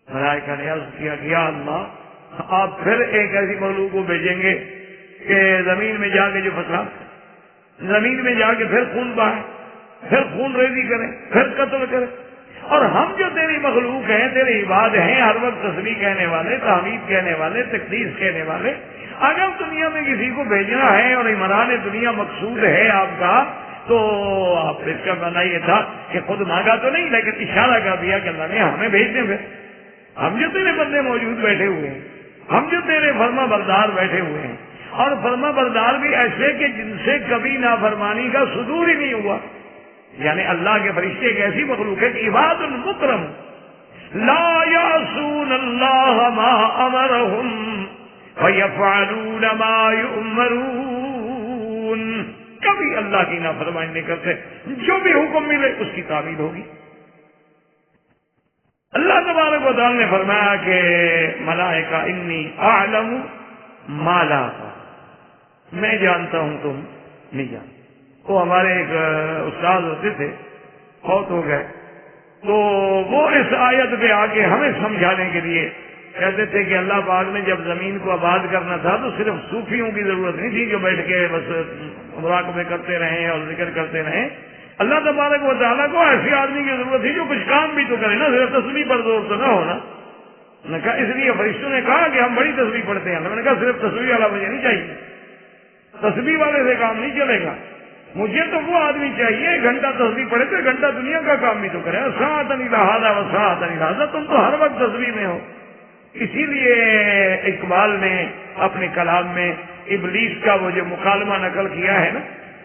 ملائکہ نے عرض کیا کہ یا اللہ آپ پھر ایک ایسی مخلوق کو بھیجیں گے کہ زمین میں جا کے جو فساد، زمین میں جا کے پھر خون بہائے، پھر خون ریزی کرے، پھر قتل کرے، اور ہم جو تیری مخلوق ہیں، تیرے عباد ہیں، ہر وقت تسبیح کہنے والے، تحمید کہنے والے، تقدیس کہنے والے، اگر دنیا میں کسی کو بھیجنا ہے اور عمران دنیا مقصود ہے آپ کا، تو آپ اس کا معنی یہ تھا کہ خود مانگا تو نہیں، لیکن اشارہ کر دیا کہ اللہ نے ہمیں بھیج دیں، پھر ہم جو تیرے بندے موجود بیٹھے ہوئے ہیں، ہم جو تیرے فرما بردار بیٹھے ہوئے ہیں، اور فرما بردار بھی ایسے کہ جن سے کبھی نافرمانی کا صدور ہی نہیں ہوا، یعنی اللہ کے فرشتے ایک ایسی مخلوق ہے کہ عباد المکرم لا یعصون اللہ ما امرہم ویفعلون ما یؤمرون، کبھی اللہ کی نافرمانی نہیں کرتے، جو بھی حکم ملے اس کی تعمیل ہوگی۔ اللہ تبارک و تعالی نے فرمایا کہ ملائکہ انی اعلم ما لا تعلمون، میں جانتا ہوں تم نہیں جانتے۔ وہ ہمارے ایک استاد ہوتے تھے، فوت ہو گئے، تو وہ اس آیت پہ آ کے ہمیں سمجھانے کے لیے کہتے تھے کہ اللہ پاک نے جب زمین کو آباد کرنا تھا تو صرف صوفیوں کی ضرورت نہیں تھی جو بیٹھ کے بس مراقبے کرتے رہیں اور ذکر کرتے رہیں، اللہ تبارک و تعالیٰ کو ایسے آدمی کی ضرورت تھی جو کچھ کام بھی تو کرے نا، صرف تسبیح پر زور تو نہ ہونا۔ نے کہا اس لیے فرشتوں نے کہا کہ ہم بڑی تسبیح پڑھتے ہیں، میں نے کہا صرف تسبیح والا مجھے نہیں چاہیے، تسبیح والے سے کام نہیں چلے گا، مجھے تو وہ آدمی چاہیے گھنٹہ تسبیح پڑھے تو گھنٹہ دنیا کا کام بھی تو کرے، ساعتن الی ھذا و ساعتن الی ھذا، تم تو ہر وقت تسبیح میں ہو۔ اسی لیے اقبال نے اپنے کلام میں ابلیس کا وہ جو مکالمہ نقل کیا ہے نا،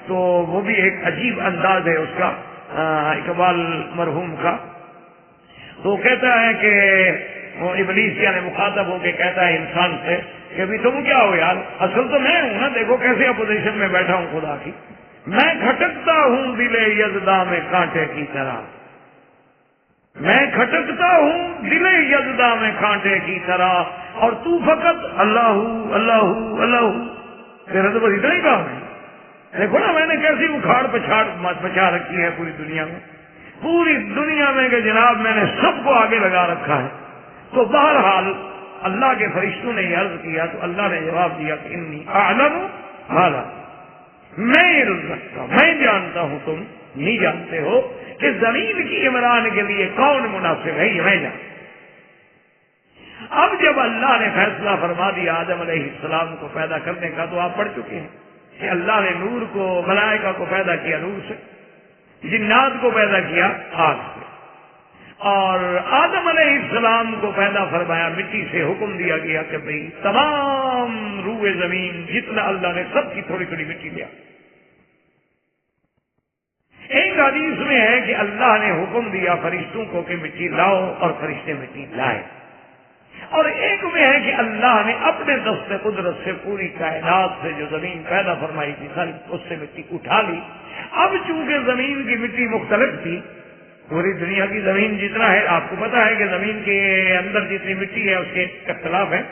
تو وہ بھی ایک عجیب انداز ہے اس کا، اقبال مرحوم کا، تو کہتا ہے کہ وہ ابلیس یعنی مخاطب ہو کے کہتا ہے انسان سے کہ ابھی تم کیا ہو یار، اصل تو میں ہوں نا، دیکھو کیسے اپوزیشن میں بیٹھا ہوں خدا کی، میں کھٹکتا ہوں دل یزداں میں کانٹے کی طرح، میں کھٹکتا ہوں دل یزداں میں کانٹے کی طرح، اور تو فقط اللہ اللہ اللہ، تیرا تو بس اتنا ہی کام ہے۔ دیکھو نا میں نے کیسی اکھاڑ پچھا رکھی ہے پوری دنیا میں، پوری دنیا میں کہ جناب میں نے سب کو آگے لگا رکھا ہے۔ تو بہرحال اللہ کے فرشتوں نے یہ عرض کیا تو اللہ نے جواب دیا کہ انی اعلم ما لا، میں علم رکھتا ہوں، میں جانتا ہوں تم نہیں جانتے ہو کہ زمین کی عمران کے لیے کون مناسب ہے، یہ میں جانتا۔ اب جب اللہ نے فیصلہ فرما دیا آدم علیہ السلام کو پیدا کرنے کا، تو آپ پڑھ چکے ہیں کہ اللہ نے نور کو، ملائکہ کو پیدا کیا نور سے، جنات کو پیدا کیا آگ سے، اور آدم علیہ السلام کو پیدا فرمایا مٹی سے، حکم دیا گیا کہ بھئی تمام روئے زمین جتنا اللہ نے سب کی تھوڑی تھوڑی مٹی لیا۔ ایک حدیث میں ہے کہ اللہ نے حکم دیا فرشتوں کو کہ مٹی لاؤ، اور فرشتے مٹی لائے، اور ایک میں ہے کہ اللہ نے اپنے دست قدرت سے پوری کائنات سے جو زمین پیدا فرمائی تھی ساری اس سے مٹی اٹھا لی۔ اب چونکہ زمین کی مٹی مختلف تھی، پوری دنیا کی زمین جتنا ہے، آپ کو پتا ہے کہ زمین کے اندر جتنی مٹی ہے اس کے اختلاف ہے.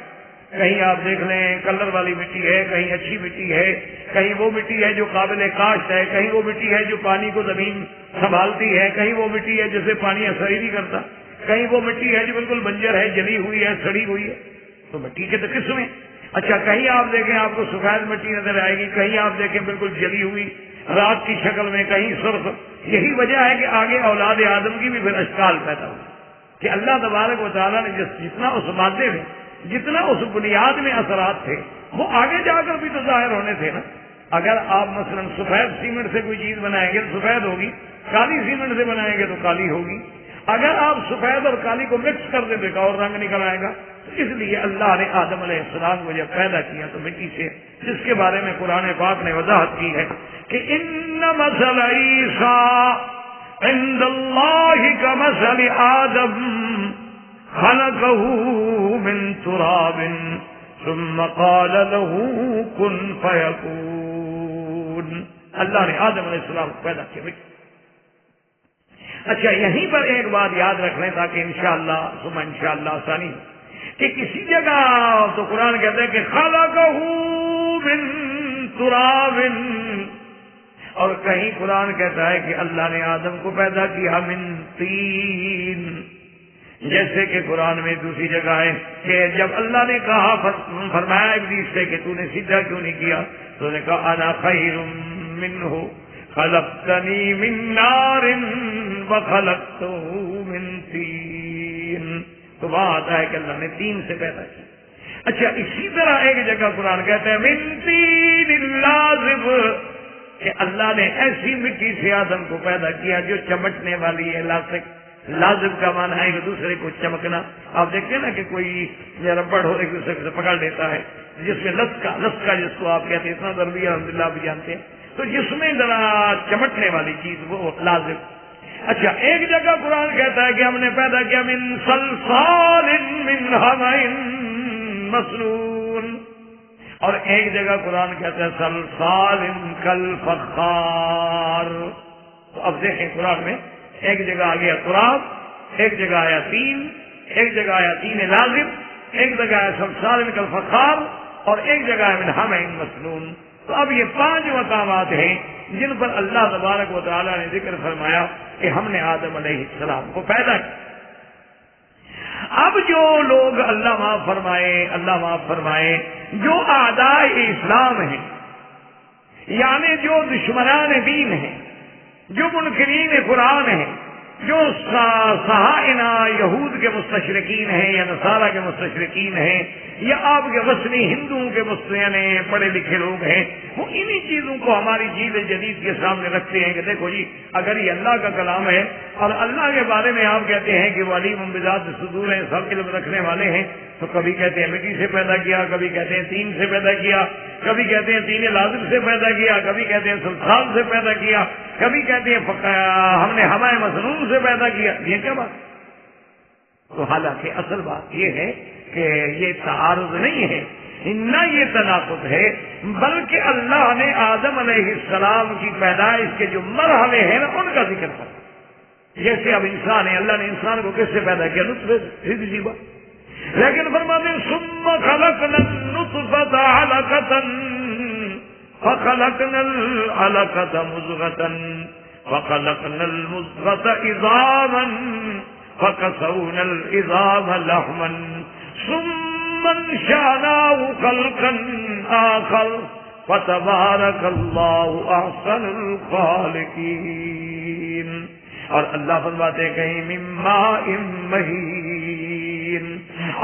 کہیں آپ دیکھ لیں کلر والی مٹی ہے، کہیں اچھی مٹی ہے، کہیں وہ مٹی ہے جو قابل کاشت ہے، کہیں وہ مٹی ہے جو پانی کو زمین سنبھالتی ہے، کہیں وہ مٹی ہے جسے پانی اثر ہی نہیں کرتا، کہیں وہ مٹی ہے جو بالکل بنجر ہے، جلی ہوئی ہے، سڑی ہوئی ہے. تو مٹی کے تو قسمیں. اچھا کہیں آپ دیکھیں آپ کو سفید مٹی نظر آئے گی، کہیں آپ دیکھیں بالکل جلی ہوئی رات کی شکل میں، کہیں سرخ. یہی وجہ ہے کہ آگے اولاد آدم کی بھی پھر اشکال پیدا ہوئی کہ اللہ تبارک و تعالیٰ نے جتنا اس مادے میں، جتنا اس بنیاد میں اثرات تھے وہ آگے جا کر بھی تو ظاہر ہونے تھے نا. اگر آپ مثلا سفید سیمنٹ سے کوئی چیز بنائیں گے تو سفید ہوگی، کالی سیمنٹ سے بنائیں گے تو کالی ہوگی. اگر آپ سفید اور کالی کو مکس کر دیں تو اور رنگ نکل آئے گا. اس لیے اللہ نے آدم علیہ السلام کو جب پیدا کیا تو مٹی سے، جس کے بارے میں قرآن پاک نے وضاحت کی ہے کہ ان مثل عیسیٰ عند اللہ کمثل آدم خلقه من تراب ثم قال له كن فيكون. اللہ نے آدم علیہ السلام کو پیدا کیا مٹی. اچھا یہیں پر ایک بات یاد رکھ لیں تاکہ انشاءاللہ ثم انشاءاللہ آسانی ہو کہ کسی جگہ تو قرآن کہتا ہے کہ خلقه من تراب، اور کہیں قرآن کہتا ہے کہ اللہ نے آدم کو پیدا کیا من طین. جیسے کہ قرآن میں دوسری جگہ ہے کہ جب اللہ نے کہا فرمایا ابلیس سے کہ تو نے سیدھا کیوں نہیں کیا، تو نے کہا انا خیر منہ خلقتنی من نار وخلقتہ من طین. تو وہاں آتا ہے کہ اللہ نے تین سے پیدا کیا. اچھا اسی طرح ایک جگہ قرآن کہتا ہے من طین لازب، کہ اللہ نے ایسی مٹی سے آدم کو پیدا کیا جو چمٹنے والی ہے. لازب کا معنی ہے ایک دوسرے کو چمکنا. آپ دیکھتے ہیں نا کہ کوئی ربڑ ہو ایک دوسرے سے پکڑ لیتا ہے، جس میں لسکا جس کو آپ کہتے ہیں، اتنا ضروری الحمدللہ بھی جانتے ہیں. تو جس میں ذرا چمٹنے والی چیز وہ لازب. اچھا ایک جگہ قرآن کہتا ہے کہ ہم نے پیدا کیا من صلصال من حمأ مسنون، اور ایک جگہ قرآن کہتا ہے صلصال کالفخار. تو اب دیکھیں قرآن میں ایک جگہ آ گیا تراب، ایک جگہ آیا تین، ایک جگہ آیا تین لازم، ایک جگہ آیا صلصال کالفخار، اور ایک جگہ ہے من حمأ مسنون. تو اب یہ 5 مقامات ہیں جن پر اللہ تبارک و تعالیٰ نے ذکر فرمایا کہ ہم نے آدم علیہ السلام کو پیدا کیا. اب جو لوگ اللہ معاف فرمائے جو اعداء اسلام ہیں، یعنی جو دشمنان دین ہیں، جو منکرین قرآن ہیں، جو صہائنہ یہود کے مستشرقین ہیں یا نصارہ کے مستشرقین ہیں، یا آپ کے وثنی ہندوؤں کے پڑھے لکھے لوگ ہیں، وہ انہی چیزوں کو ہماری جیل جدید کے سامنے رکھتے ہیں کہ دیکھو جی اگر یہ اللہ کا کلام ہے اور اللہ کے بارے میں آپ کہتے ہیں کہ وہ علیم بذات الصدور ہیں، سب علم رکھنے والے ہیں، تو کبھی کہتے ہیں مٹی سے پیدا کیا، کبھی کہتے ہیں تین سے پیدا کیا، کبھی کہتے ہیں تین لازم سے پیدا کیا، کبھی کہتے ہیں صلصال سے پیدا کیا، کبھی کہتے ہیں ہم نے حمأ مسنون سے پیدا کیا. یہ کیا بات؟ تو حالانکہ اصل بات یہ ہے کہ یہ تعارض نہیں ہے، نہ یہ تناقض ہے، بلکہ اللہ نے آدم علیہ السلام کی پیدائش کے جو مرحلے ہیں نا ان کا ذکر کرا. جیسے اب انسان ہے، اللہ نے انسان کو کس سے پیدا کیا؟ نطفے سے. سیدھی بات. لیکن فرماتے ہیں ثم خلقنا النطفة علقة فخلقنا العلقة مضغة فخلقنا المضغة عظاما فكسونا العظام لحما ثم انشأناه خلقا آخر فتبارك الله أحسن الخالقين. اور اللہ فرماتے ہیں کہیں من ماء مہین،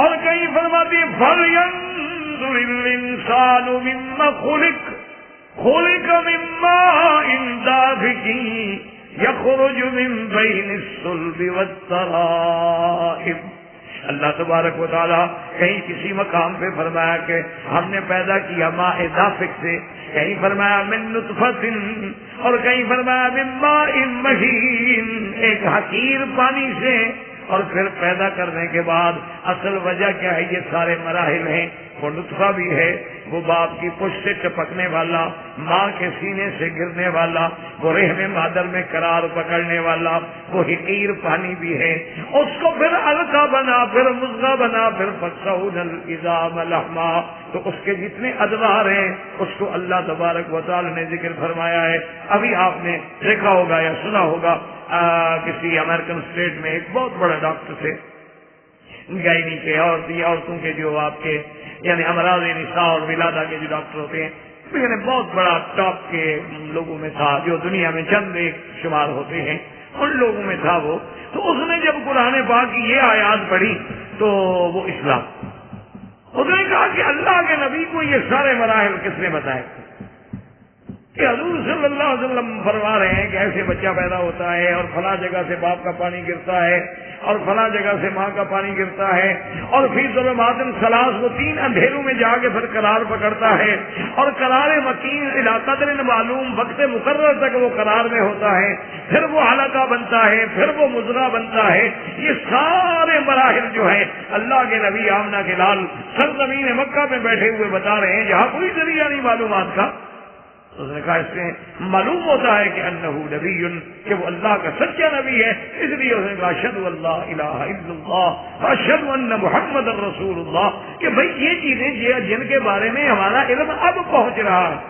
اور کہیں فرماتے ہیں فَلْيَنظُرِ الْإِنسَانُ مِمَّ خُلِقَ مِن مَّاءٍ دَافِقٍ يَخْرُجُ مِن بَيْنِ الصُّلْبِ وَالتَّرَائِبِ. اللہ تبارک و تعالیٰ کہیں کسی مقام پہ فرمایا کہ ہم نے پیدا کیا ماء دافق سے، کہیں فرمایا من نطفۃ، اور کہیں فرمایا من ماء مہین، ایک حقیر پانی سے. اور پھر پیدا کرنے کے بعد اصل وجہ کیا ہے؟ یہ سارے مراحل ہیں. وہ نطفہ بھی ہے، وہ باپ کی پشت سے ٹپکنے والا، ماں کے سینے سے گرنے والا، وہ رحم مادر میں قرار پکڑنے والا، وہ حقیر پانی بھی ہے، اس کو پھر علقہ بنا، پھر مضغہ بنا، پھر فکسون العظام لحما، تو اس کے جتنے ادوار ہیں اس کو اللہ تبارک و تعالی نے ذکر فرمایا ہے۔ ابھی آپ نے دیکھا ہوگا یا سنا ہوگا کسی امریکن اسٹیٹ میں ایک بہت بڑا ڈاکٹر تھے گائنی کے عورتوں کے جو آپ کے یعنی امراض نساء اور ولادہ کے جو ڈاکٹر ہوتے ہیں، یعنی بہت بڑا ٹاپ کے لوگوں میں تھا، جو دنیا میں چند ایک شمار ہوتے ہیں، ان لوگوں میں تھا وہ۔ تو اس نے جب قرآن پاک کی یہ آیات پڑھی تو وہ اسلام، اس نے کہا کہ اللہ کے نبی کو یہ سارے مراحل کس نے بتائے کہ حضور صلی اللہ علیہ وسلم فرما رہے ہیں کہ ایسے بچہ پیدا ہوتا ہے اور فلاں جگہ سے باپ کا پانی گرتا ہے اور فلاں جگہ سے ماں کا پانی گرتا ہے، اور پھر ظلمات ثلاث، وہ 3 اندھیروں میں جا کے پھر قرار پکڑتا ہے، اور قرار مکین الی قدر معلوم، وقت مقرر تک وہ قرار میں ہوتا ہے، پھر وہ علقہ بنتا ہے، پھر وہ مضغہ بنتا ہے۔ یہ سارے مراحل جو ہیں اللہ کے نبی آمنہ کے لال سرزمین مکہ میں بیٹھے ہوئے بتا رہے ہیں، جہاں کوئی ذریعہ نہیں معلومات کا۔ اس نے کہا اس سے معلوم ہوتا ہے کہ انہ نبی، کہ وہ اللہ کا سچا نبی ہے، اس لیے اس نے کہا اشہد اللہ الہ الا اللہ اشہد ان محمد رسول اللہ، کہ بھئی یہ چیزیں جن کے بارے میں ہمارا علم اب پہنچ رہا ہے،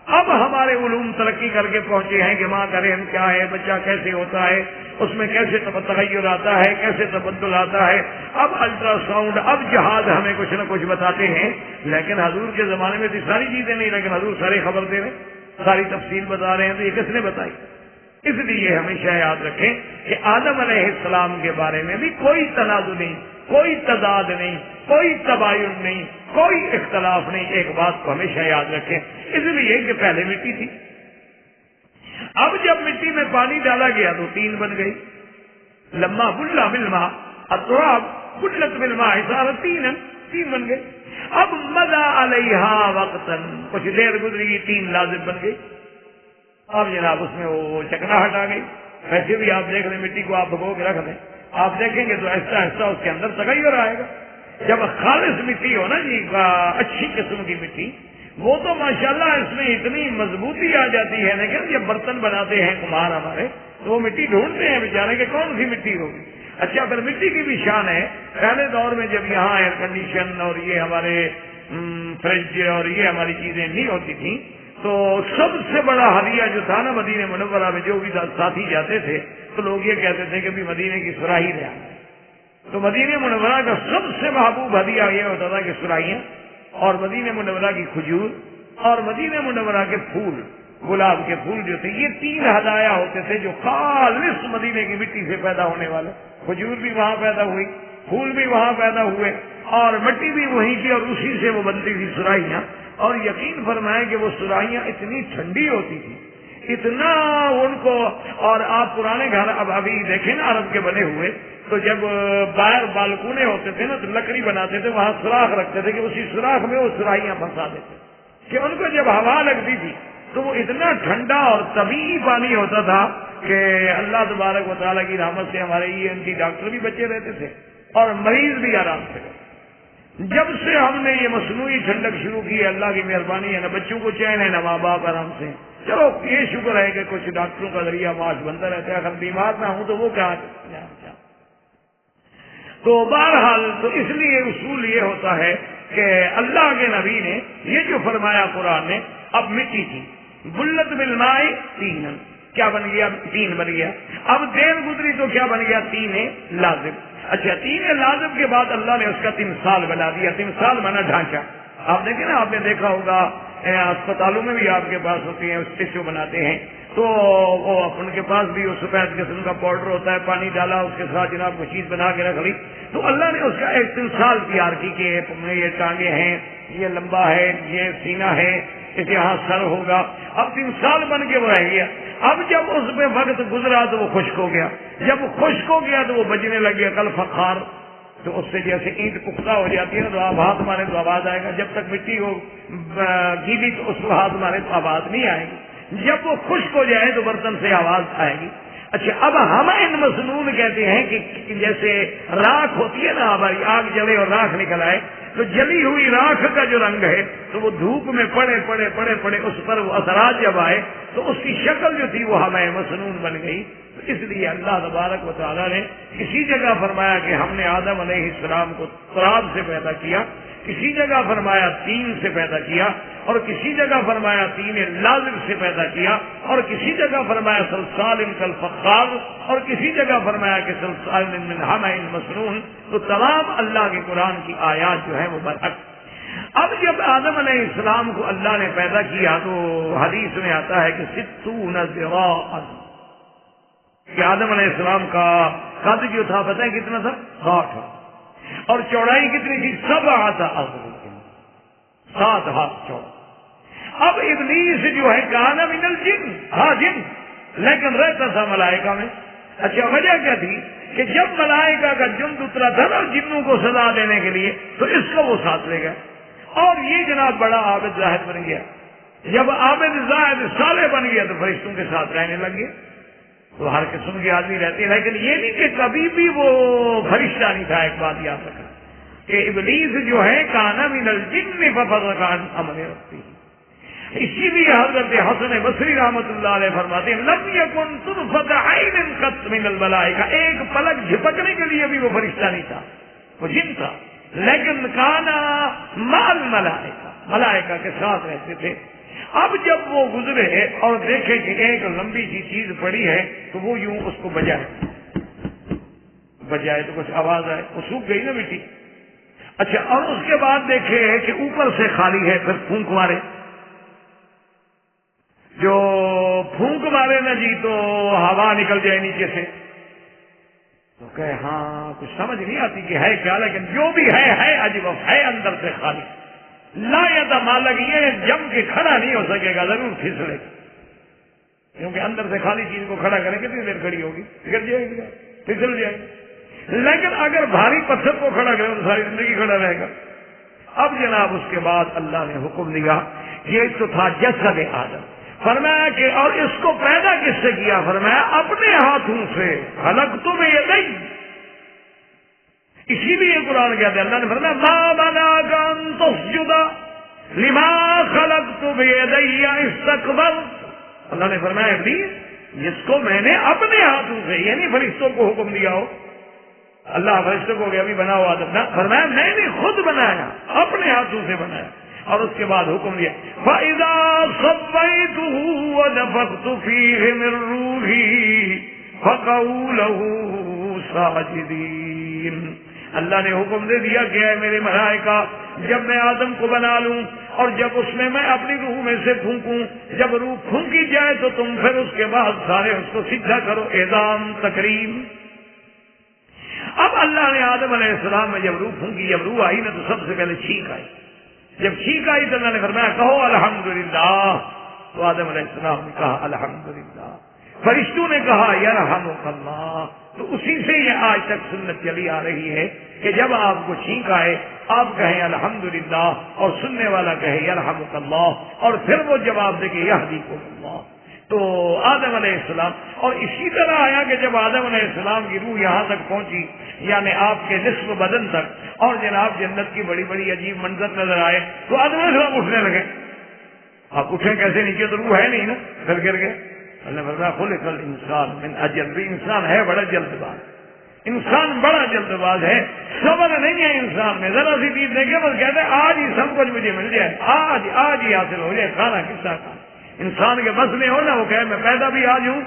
اب ہمارے علوم ترقی کر کے پہنچے ہیں کہ ماں کا رحم کیا ہے، بچہ کیسے ہوتا ہے، اس میں کیسے تغیر آتا ہے، کیسے تبدل آتا ہے، اب الٹرا ساؤنڈ، اب جہاز ہمیں کچھ نہ کچھ بتاتے ہیں۔ لیکن حضور کے زمانے میں تو ساری چیزیں نہیں، لیکن حضور ساری خبر دے رہے ہیں، ساری تفصیل بتا رہے ہیں، تو یہ کس نے بتائی؟ اس لیے ہمیشہ یاد رکھیں کہ آدم علیہ السلام کے بارے میں بھی کوئی تنازع نہیں، کوئی تضاد نہیں، کوئی تباین نہیں، کوئی اختلاف نہیں۔ ایک بات کو ہمیشہ یاد رکھیں، اس لیے کہ پہلے مٹی تھی، اب جب مٹی میں پانی ڈالا گیا تو 3 بن گئی، لما بلا بالماء التراب بلت بالماء صارت 3 بن گئے۔ اب مضى علیہا وقتاً، کچھ دیر گزری 3 لازم بن گئی، اب جناب اس میں وہ چکناہٹ آ گئی۔ ویسے بھی آپ دیکھ لیں مٹی کو آپ بھگو کے رکھ دیں، آپ دیکھیں گے تو ایسا ایسا اس کے اندر تغیر آئے گا۔ جب خالص مٹی ہو نا جی، اچھی قسم کی مٹی، وہ تو ماشاءاللہ اس میں اتنی مضبوطی آ جاتی ہے، لیکن جب برتن بناتے ہیں کمہار ہمارے تو وہ مٹی ڈھونڈتے ہیں بیچارے کہ کون سی مٹی ہوگی۔ اچھا، پھر مٹی کی بھی شان ہے۔ پہلے دور میں جب یہاں ایئر کنڈیشن اور یہ ہمارے فریج اور یہ ہماری چیزیں نہیں ہوتی تھیں، تو سب سے بڑا ہدیہ جو تھا نا مدینہ منورہ میں، جو بھی ساتھی جاتے تھے تو لوگ یہ کہتے تھے کہ بھی مدینے کی سراہی لے آئے، تو مدینہ منورہ کا سب سے محبوب ہدیہ یہ ہوتا تھا کہ سرائیاں، اور مدینہ منورہ کی کھجور، اور مدینہ منورہ کے پھول، گلاب کے پھول جو تھے، یہ 3 ہدایا ہوتے تھے جو خالص مدینے کی مٹی سے پیدا ہونے والے۔ کھجور بھی وہاں پیدا ہوئی، پھول بھی وہاں پیدا ہوئے، اور مٹی بھی وہیں کی، اور اسی سے وہ بنتی تھی سرائیاں۔ اور یقین فرمائیں کہ وہ سرائیاں اتنی ٹھنڈی ہوتی تھی، اتنا ان کو، اور آپ پرانے گھر اب ابھی دیکھیں نا عرب کے بنے ہوئے، تو جب باہر بالکونے ہوتے تھے نا تو لکڑی بناتے تھے، وہاں سوراخ رکھتے تھے کہ اسی سوراخ میں وہ سرائیاں پھنسا دیتے کہ ان کو جب ہوا لگتی تھی تو وہ اتنا ٹھنڈا اور طبیعی پانی ہوتا تھا کہ اللہ تبارک و تعالیٰ کی رحمت سے ہمارے یہ ان کی ڈاکٹر بھی بچے رہتے تھے اور مریض بھی آرام سے رہتے۔ جب سے ہم نے یہ مصنوعی ٹھنڈک شروع کی ہے، اللہ کی مہربانی ہے، نہ بچوں کو چین ہے نہ ماں باپ آرام سے۔ چلو یہ شکر ہے کہ کچھ ڈاکٹروں کا ذریعہ معاش بنتا رہتا ہے، اگر بیمار نہ ہوں تو وہ کیا۔ تو بہرحال تو اس لیے اصول یہ ہوتا ہے کہ اللہ کے نبی نے یہ جو فرمایا قرآن نے، اب مٹی تھی، بلت بالماء 3، کیا بن گیا؟ 3 بن گیا۔ اب دیر گزری تو کیا بن گیا؟ 3 لازم۔ اچھا، 3 لازم کے بعد اللہ نے اس کا تمثال بنا دیا۔ تمثال بنا ڈھانچہ۔ آپ دیکھیں نا، آپ نے دیکھا ہوگا اسپتالوں میں بھی آپ کے پاس ہوتی ہیں، اسٹیچو بناتے ہیں، تو وہ ان کے پاس بھی وہ سفید قسم کا پاؤڈر ہوتا ہے، پانی ڈالا اس کے ساتھ جناب کو چیز بنا کے رکھ لی، تو اللہ نے اس کا ایک تمثال تیار کی کہ یہ ٹانگیں ہیں، یہ لمبا ہے، یہ سینہ ہے، اس یہاں سر ہوگا۔ اب تمثال بن کے وہ رہ گیا۔ اب جب اس پہ وقت گزرا تو وہ خشک ہو گیا، جب وہ خشک ہو گیا تو وہ بجنے لگ گیا کل فخار، تو اس سے جیسے اینٹ پختہ ہو جاتی ہے نا تو آپ ہاتھ مارے تو آواز آئے گا، جب تک مٹی ہو گیلی تو اس کو ہاتھ مارے تو آواز نہیں آئے گی، جب وہ خشک ہو جائے تو برتن سے آواز آئے گی۔ اچھا اب ہمائن مسنون کہتے ہیں کہ جیسے راکھ ہوتی ہے نا، ہماری آگ جلے اور راکھ نکل آئے، تو جلی ہوئی راکھ کا جو رنگ ہے تو وہ دھوپ میں پڑے پڑے پڑے پڑے اس پر وہ اثرات جب آئے تو اس کی شکل جو تھی وہ ہمیں مسنون بن گئی. تو اس لیے اللہ تبارک و تعالیٰ نے کسی جگہ فرمایا کہ ہم نے آدم علیہ السلام کو تراب سے پیدا کیا، کسی جگہ فرمایا تین سے پیدا کیا، اور کسی جگہ فرمایا تین لازم سے پیدا کیا، اور کسی جگہ فرمایا صلصال کالفخار، اور کسی جگہ فرمایا کہ صلصال من حمأ مسنون. تو تمام اللہ کے قرآن کی آیات جو ہیں وہ برحق. اب جب آدم علیہ السلام کو اللہ نے پیدا کیا تو حدیث میں آتا ہے کہ 60 ذراعا، کہ آدم علیہ السلام کا قد جو تھا پتہ ہے کتنا تھا؟ 60، اور چوڑائی کتنی تھی؟ 7 ہاتھ چوڑا. اب ابلیس جو ہے کان من الجن، ہاں جن، لیکن رہتا تھا ملائکہ میں. اچھا وجہ کیا تھی کہ جب ملائکہ کا جند اترا تھا نا جنوں کو سزا دینے کے لیے تو اس کو وہ ساتھ لے گئے، اور یہ جناب بڑا عابد زاہد بن گیا. جب عابد زاہد صالح بن گیا تو فرشتوں کے ساتھ رہنے لگ گیا. تو ہر قسم کے آدمی رہتے ہیں، لیکن یہ نہیں کہ کبھی بھی وہ فرشتہ نہیں تھا. ایک بات یاد رکھنا کہ ابلیس جو ہے کان من الجن ففسق عن امر ربہ. اسی لیے حضرت حسن بصری رحمۃ اللہ علیہ فرماتے ہیں لم یکن طرفۃ عین قط من الملائکہ، ایک پلک جھپکنے کے لیے بھی وہ فرشتہ نہیں تھا، وہ جن تھا، لیکن کانا مع الملائکہ، ملائکہ کے ساتھ رہتے تھے. اب جب وہ گزرے اور دیکھے کہ ایک لمبی سی چیز پڑی ہے تو وہ یوں اس کو بجائے تو کچھ آواز آئے، وہ سوکھ گئی نا مٹی. اچھا اور اس کے بعد دیکھے کہ اوپر سے خالی ہے، پھر پھونک مارے. جو پھونک مارے نا جی تو ہوا نکل جائے نیچے سے، تو کہ ہاں کچھ سمجھ نہیں آتی کہ ہے کیا، لیکن جو بھی ہے عجیب ہے، اندر سے خالی. لا یتمالک، یہ جم کے کھڑا نہیں ہو سکے گا، ضرور پھسلے گا، کیونکہ اندر سے خالی چیز کو کھڑا کریں کتنی دیر کھڑی ہوگی؟ گر جائے گی، پھسل جائے گی. لیکن اگر بھاری پتھر کو کھڑا کریں تو ساری زندگی کھڑا رہے گا. اب جناب اس کے بعد اللہ نے حکم دیا، یہ تو تھا جسد آدم. فرمایا کہ اور اس کو پیدا کس سے کیا؟ فرمایا اپنے ہاتھوں سے. خلقت بیدی، اسی لیے قرآن کہتے ہیں اللہ نے فرمایا ما منعک ان تسجد لما خلقت بیدی استکبر. اللہ نے فرمایا ابلیس جس کو میں نے اپنے ہاتھوں سے، یعنی فرشتوں کو حکم دیا ہو، اللہ فرشتوں کو ابھی بنا ہوا آدم نہ، فرمایا میں نے خود بنایا، اپنے ہاتھوں سے بنایا. اور اس کے بعد حکم دیا فَإِذَا صَبَّيْتُهُ وَنَفَخْتُ فِيهِ مِن رُّوحِي فَقَعُوا لَهُ سَاجِدِينَ. اللہ نے حکم دے دیا کہ اے میرے ملائکہ جب میں آدم کو بنا لوں اور جب اس میں اپنی روح میں سے پھونکوں، جب روح پھونکی جائے تو تم پھر اس کے بعد سارے اس کو سجدہ کرو، اعظام تکریم. اب اللہ نے آدم علیہ السلام میں جب روح پھونکی، جب روح آئی نا تو سب سے پہلے چھینک آئی. جب چھینک آئی تو اللہ نے فرمایا کہو الحمدللہ. تو آدم علیہ السلام نے کہا الحمدللہ. فرشتوں نے کہا یرحمک اللہ. تو اسی سے یہ آج تک سنت چلی آ رہی ہے کہ جب آپ کو چھینک آئے آپ کہیں الحمدللہ، اور سننے والا کہے یرحمک اللہ، اور پھر وہ جواب دے کہ یہدیکم اللہ. تو آدم علیہ السلام، اور اسی طرح آیا کہ جب آدم علیہ السلام کی روح یہاں تک پہنچی، یعنی آپ کے نصف بدن تک، اور جناب جنت کی بڑی بڑی عجیب منظر نظر آئے تو آدم علیہ السلام اٹھنے لگے. آپ اٹھیں کیسے؟ نیچے تو روح ہے نہیں نا، پھر گر گئے. اللہ فرمایا خلق الانسان من اجل. بھی انسان ہے بڑا جلد باز، انسان بڑا جلد باز ہے، صبر نہیں ہے انسان میں. ذرا سی چیز دیکھے بس کہتے ہیں آج ہی سب کچھ مجھے مل جائے، آج ہی حاصل ہو جائے، کھانا کسا کا. انسان کے بس میں ہو نا وہ کہے میں پیدا بھی آج ہوں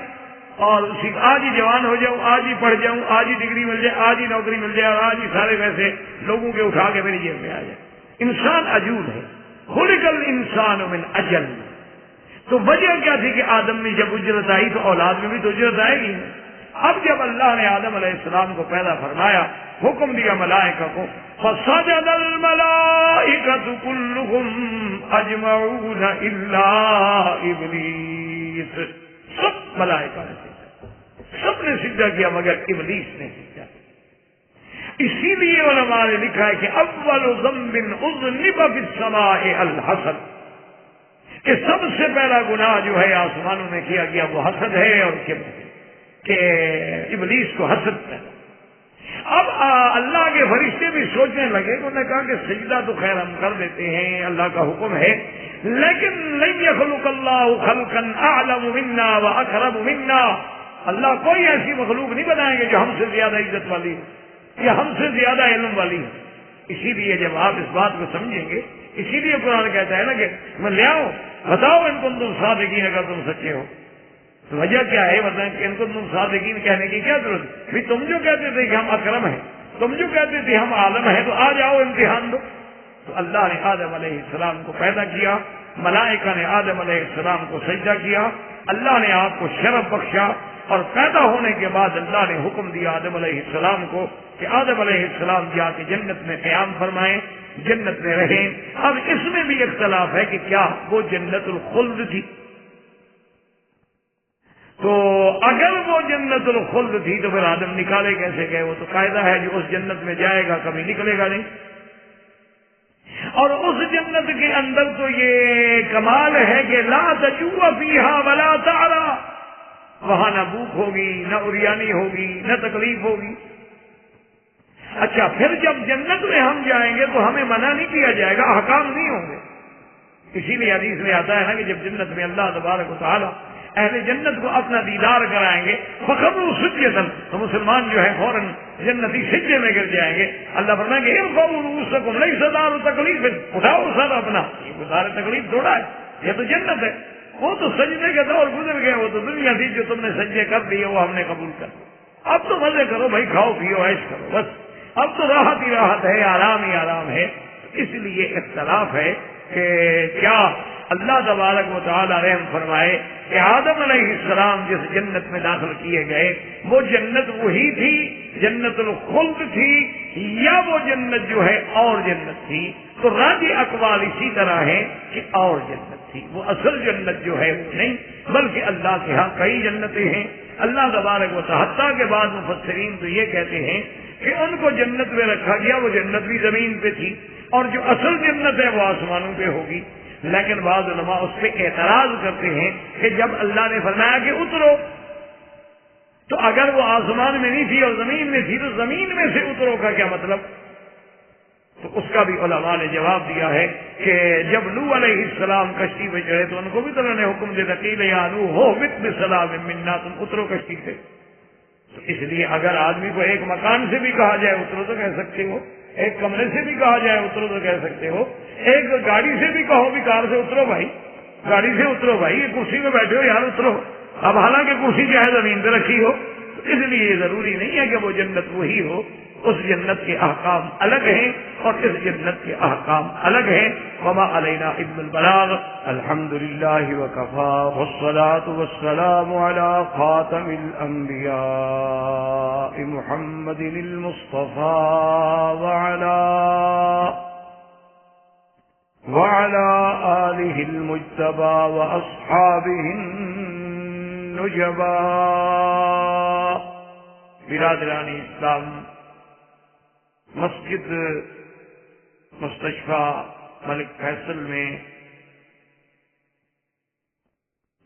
اور آج ہی جوان ہو جاؤں، آج ہی پڑھ جاؤں، آج ہی ڈگری مل جائے، آج ہی نوکری مل جائے، اور آج ہی سارے پیسے لوگوں کے اٹھا کے میری جیب میں آ جائے. انسان عجول ہے. خلق الانسان من اجل. تو وجہ کیا تھی کہ آدم میں جب اجرت آئی تو اولاد میں بھی تو اجرت آئے گی. اب جب اللہ نے آدم علیہ السلام کو پیدا فرمایا، حکم دیا ملائکہ کو فسجد الملائکۃ کلھم اجمعون الا ابلیس. سب ملائکہ نے سجدہ، سب نے سجدہ کیا مگر ابلیس نے سجدہ. اسی لیے علماء نے لکھا ہے کہ اول ذنب اذنب فی السماء الحسد، کہ سب سے پہلا گناہ جو ہے آسمانوں میں کیا گیا وہ حسد ہے اور کبر ہے. کہ ابلیس کو حسد پیدا۔ اب اللہ کے فرشتے بھی سوچنے لگے، انہوں نے کہا کہ سجدہ تو خیر ہم کر دیتے ہیں، اللہ کا حکم ہے، لیکن لن یخلق اللہ خلقا اعلم منا واقرب منا، اللہ کوئی ایسی مخلوق نہیں بنائیں گے جو ہم سے زیادہ عزت والی ہو یا ہم سے زیادہ علم والی ہو۔ اسی لیے جب آپ اس بات کو سمجھیں گے، اسی لیے قرآن کہتا ہے نا کہ میں لے آؤ، بتاؤ ان کو تم صادقین اگر تم سچے ہو۔ تو وجہ کیا ہے؟ بتائیں کہ ان کو تم صادقین کہنے کی کیا ضرورت ہے؟ پھر تم جو کہتے تھے کہ ہم اکرم ہیں، تم جو کہتے تھے ہم عالم ہیں، تو آ جاؤ امتحان دو۔ تو اللہ نے آدم علیہ السلام کو پیدا کیا، ملائکہ نے آدم علیہ السلام کو سجدہ کیا، اللہ نے آپ کو شرف بخشا، اور پیدا ہونے کے بعد اللہ نے حکم دیا آدم علیہ السلام کو کہ آدم علیہ السلام جا کے جنت میں قیام فرمائیں، جنت میں رہیں۔ اب اس میں بھی اختلاف ہے کہ کیا وہ جنت الخلد تھی؟ تو اگر وہ جنت الخلد تھی تو پھر آدم نکالے کیسے گئے؟ وہ تو قاعدہ ہے جو اس جنت میں جائے گا کبھی نکلے گا نہیں۔ اور اس جنت کے اندر تو یہ کمال ہے کہ لا تجوع فیہا ولا تعریٰ، وہاں نہ بھوک ہوگی، نہ عریانی ہوگی، نہ تکلیف ہوگی۔ اچھا، پھر جب جنت میں ہم جائیں گے تو ہمیں منع نہیں کیا جائے گا، احکام نہیں ہوں گے۔ اسی لیے حدیث میں آتا ہے نا کہ جب جنت میں اللہ تبارک و تعالی اہل جنت کو اپنا دیدار کرائیں گے، فخروا سجدا، تو مسلمان جو ہے فوراً جنتی سجدے میں گر جائیں گے۔ اللہ فرمائیں گے ارفعوا رؤوسکم لیس دار تکلیف، اٹھاؤ سر اپنا، یہ دار تکلیف تھوڑا ہے، یہ تو جنت ہے۔ وہ تو سجدے کے دور گزر گئے، وہ تو دنیا تھی جو تم نے سجدے کر دیے وہ ہم نے قبول کر دیا۔ اب تو مزے کرو بھائی، کھاؤ پیو عیش کرو، بس اب تو راحت ہی راحت ہے، آرام ہی آرام ہے۔ اس لیے اختلاف ہے کہ کیا اللہ تبارک و تعالی رحم فرمائے کہ آدم علیہ السلام جس جنت میں داخل کیے گئے وہ جنت وہی تھی، جنت الخلد تھی، یا وہ جنت جو ہے اور جنت تھی؟ تو راجح اقوال اسی طرح ہے کہ اور جنت تھی، وہ اصل جنت جو ہے وہ نہیں، بلکہ اللہ کے ہاں کئی جنتیں ہیں۔ اللہ تبارک و تعالی کے بعد مفسرین تو یہ کہتے ہیں کہ ان کو جنت میں رکھا گیا، وہ جنت بھی زمین پہ تھی، اور جو اصل جنت ہے وہ آسمانوں پہ ہوگی۔ لیکن بعض علماء اس پہ اعتراض کرتے ہیں کہ جب اللہ نے فرمایا کہ اترو، تو اگر وہ آسمان میں نہیں تھی اور زمین میں تھی تو زمین میں سے اترو کا کیا مطلب؟ تو اس کا بھی علماء نے جواب دیا ہے کہ جب نوح علیہ السلام کشتی پہ چڑھے تو ان کو بھی تو انہوں نے حکم دیا تھا کہ یا نوح اہبط بسلام منا، تم اترو کشتی سے۔ تو اس لیے اگر آدمی کو ایک مکان سے بھی کہا جائے اترو تو کہہ سکتے ہو، ایک کمرے سے بھی کہا جائے اترو تو کہہ سکتے ہو، ایک گاڑی سے بھی کہو بھی کار سے اترو بھائی، گاڑی سے اترو بھائی، یہ کرسی میں بیٹھے ہو یار اترو۔ اب حالانکہ کرسی چاہے زمین پہ رکھی ہو، تو اس لیے یہ ضروری نہیں ہے کہ وہ جنت وہی ہو، اس جنت کے احکام الگ ہیں اور اس جنت کے احکام الگ ہیں۔ وما علینا الا البلاغ، الحمد للہ وکفا والصلاة والسلام علی خاتم الانبیاء محمد المصطفى وعلى آلہ المجتبى واصحابہ النجبى۔ برادران اسلام، مسجد مستشفی ملک فیصل میں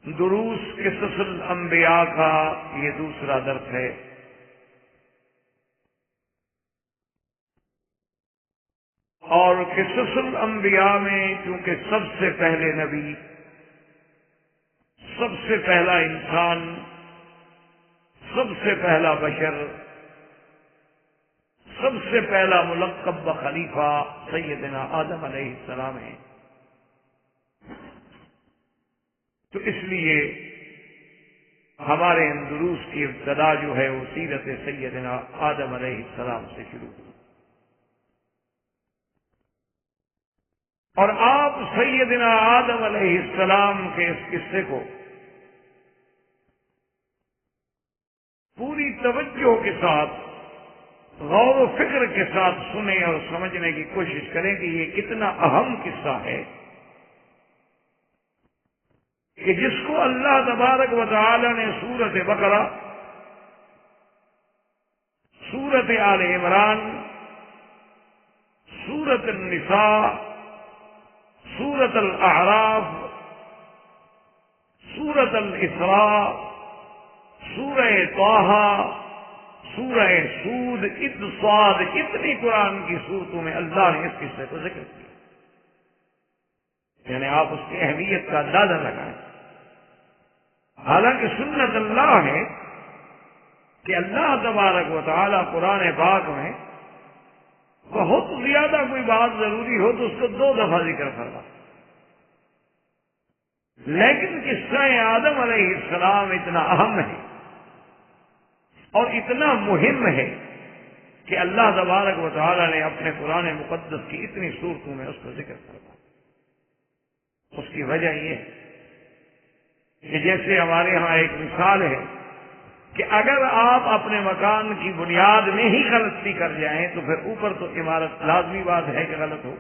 دروس قصص الانبیاء کا یہ دوسرا درس ہے۔ اور قصص الانبیاء میں چونکہ سب سے پہلے نبی، سب سے پہلا انسان، سب سے پہلا بشر، سب سے پہلا ملقب بخلیفہ سیدنا آدم علیہ السلام ہے، تو اس لیے ہمارے ان دروس کی ابتدا جو ہے وہ سیرت سیدنا آدم علیہ السلام سے شروع ہوئی، اور آپ سیدنا آدم علیہ السلام کے اس قصے کو پوری توجہ کے ساتھ، غور و فکر کے ساتھ سنیں اور سمجھنے کی کوشش کریں کہ یہ کتنا اہم قصہ ہے کہ جس کو اللہ تبارک و تعالی نے سورۃ بقرہ، سورۃ آل عمران، سورۃ النساء، سورۃ الاعراف، سورۃ الاسراء، سورہ طٰہٰ، سورہ سود، صاد، اتنی قرآن کی صورتوں میں اللہ نے اس قصے کو ذکر کیا، یعنی آپ اس کی اہمیت کا اندازہ لگائیں۔ حالانکہ سنت اللہ ہے کہ اللہ تبارک و تعالیٰ قرآن پاک میں بہت زیادہ کوئی بات ضروری ہو تو اس کو 2 دفعہ ذکر فرما، لیکن قصہ آدم علیہ السلام اتنا اہم ہے اور اتنا مہم ہے کہ اللہ تبارک و تعالیٰ نے اپنے قرآن مقدس کی اتنی صورتوں میں اس کو ذکر فرما۔ اس کی وجہ یہ ہے کہ جیسے ہمارے ہاں ایک مثال ہے کہ اگر آپ اپنے مکان کی بنیاد میں ہی غلطی کر جائیں تو پھر اوپر تو عمارت لازمی بات ہے کہ غلط ہو۔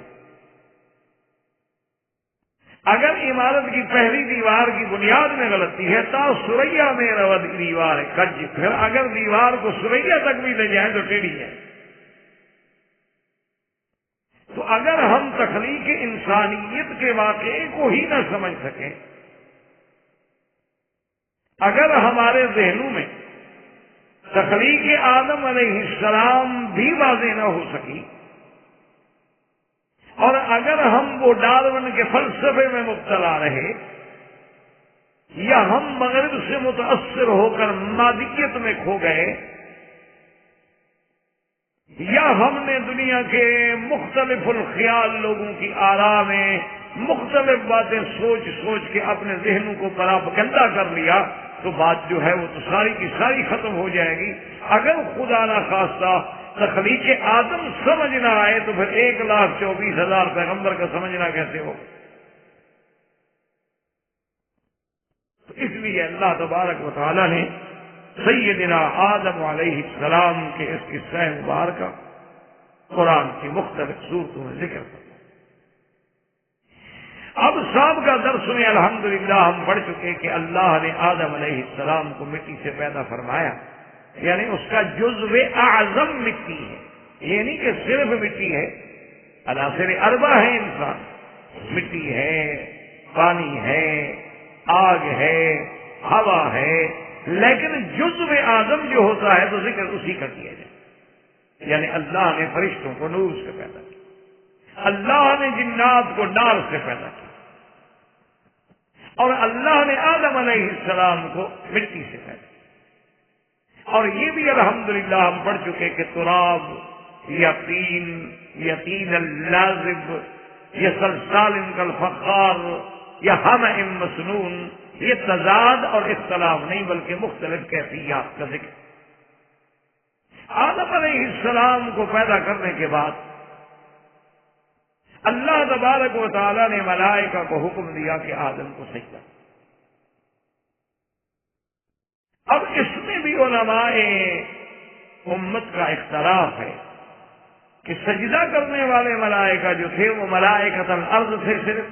اگر عمارت کی پہلی دیوار کی بنیاد میں غلطی ہے تا سریا میں رود دیوار ہے کج، پھر اگر دیوار کو سریا تک بھی لے جائیں تو ٹیڑھی ہے۔ تو اگر ہم تخلیق انسانیت کے واقعے کو ہی نہ سمجھ سکیں، اگر ہمارے ذہنوں میں تخلیق آدم علیہ السلام بھی واضح نہ ہو سکی، اور اگر ہم وہ ڈارون کے فلسفے میں مبتلا رہے، یا ہم مغرب سے متاثر ہو کر مادیت میں کھو گئے، یا ہم نے دنیا کے مختلف الخیال لوگوں کی آراء میں مختلف باتیں سوچ سوچ کے اپنے ذہنوں کو پراپگنڈا کر لیا، تو بات جو ہے وہ تو ساری کی ساری ختم ہو جائے گی۔ اگر خدا نہ خواستہ تخلیق آدم سمجھ نہ آئے تو پھر 1,24,000 پیغمبر کا سمجھنا کیسے ہو؟ تو اس لیے اللہ تبارک و تعالیٰ نے سیدنا آدم علیہ السلام کے اس قصہ مبارکہ قرآن کی مختلف صورتوں میں ذکر کرتا۔ اب سابقہ درس میں الحمدللہ ہم پڑھ چکے کہ اللہ نے آدم علیہ السلام کو مٹی سے پیدا فرمایا، یعنی اس کا جزو اعظم مٹی ہے، یہ نہیں کہ صرف مٹی ہے، عناصر اربع ہے انسان، مٹی ہے، پانی ہے، آگ ہے، ہوا ہے، لیکن جزو اعظم جو ہوتا ہے تو ذکر اسی کا کیا جائے۔ یعنی اللہ نے فرشتوں کو نور سے پیدا کیا، اللہ نے جنات کو نار سے پیدا کیا، اور اللہ نے آدم علیہ السلام کو مٹی سے پیدا کیا۔ اور یہ بھی الحمدللہ ہم پڑھ چکے کہ تراب یا طین یا طین اللازب یا صلصال کالفخار یا حمأ مسنون، یہ تضاد اور اختلاف نہیں بلکہ مختلف کیفیات کا ذکر۔ آدم علیہ السلام کو پیدا کرنے کے بعد اللہ تبارک و تعالیٰ نے ملائکہ کو حکم دیا کہ آدم کو سجدہ۔ اب اس میں بھی علماء امت کا اختلاف ہے کہ سجدہ کرنے والے ملائکہ جو تھے وہ ملائکۃ الارض تھے صرف،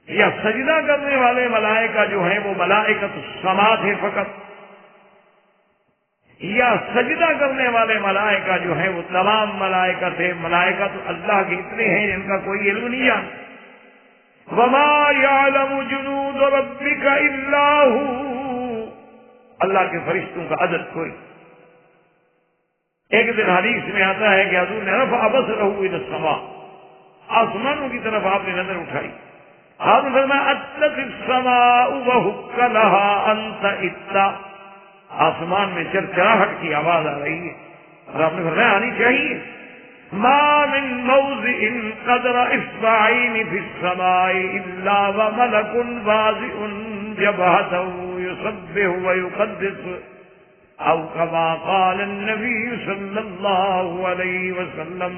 یا سجدہ کرنے والے ملائکہ جو ہیں وہ ملائکۃ السما تھے فقط، یا سجدہ کرنے والے ملائکہ جو ہیں وہ تمام ملائکہ تھے۔ ملائکہ تو اللہ کے اتنے ہیں جن کا کوئی علم نہیں ہے۔ وَمَا يَعْلَمُ جُنُودَ رَبِّكَ إِلَّا هُوَ، اللہ کے فرشتوں کا عدد کوئی۔ ایک دن حدیث میں آتا ہے کہ حضور نے رفع بصرہ إِلَى السَّمَاء، آسمانوں کی طرف آپ نے نظر اٹھائی، آپ نے فرمایا أَتَّتِ السَّمَاءُ وَهُكَّ لَهَا أَنْتَ إِتَّ، آسمان میں چرچراہٹ کی آواز آ رہی ہے، اور آپ نے فرمایا آنی چاہیے۔ ما من موضع قدر اصبعین فی السماء الا وملک واضع جبهته يسبح ويقدس، او كما قال النبی صلی اللہ علیہ وسلم،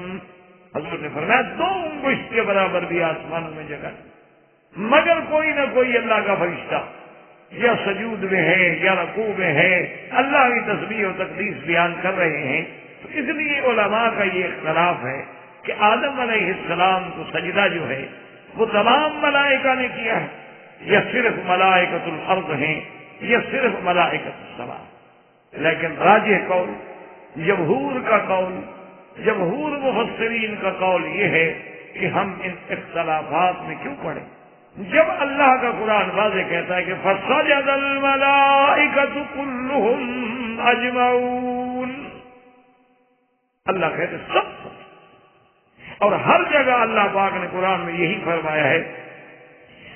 حضور نے فرمایا 2 انگشت کے برابر بھی آسمانوں میں جگہ مگر کوئی نہ کوئی اللہ کا فرشتہ یا سجود میں ہے یا رکوع میں ہے، اللہ کی تسبیح و تقدیس بیان کر رہے ہیں۔ تو اس لیے علماء کا یہ اختلاف ہے کہ آدم علیہ السلام کو سجدہ جو ہے وہ تمام ملائکہ نے کیا ہے، یا صرف ملائکۃ الارض ہیں، یا صرف ملائکۃ السما۔ لیکن راجح قول، جمہور کا قول، جمہور مفسرین کا قول یہ ہے کہ ہم ان اختلافات میں کیوں پڑیں، جب اللہ کا قرآن واضح کہتا ہے کہ فَسَجَدَ الْمَلَائِكَةُ كُلُّهُمْ أَجْمَعُونَ، اللہ کہتے سب، اور ہر جگہ اللہ پاک نے قرآن میں یہی فرمایا ہے،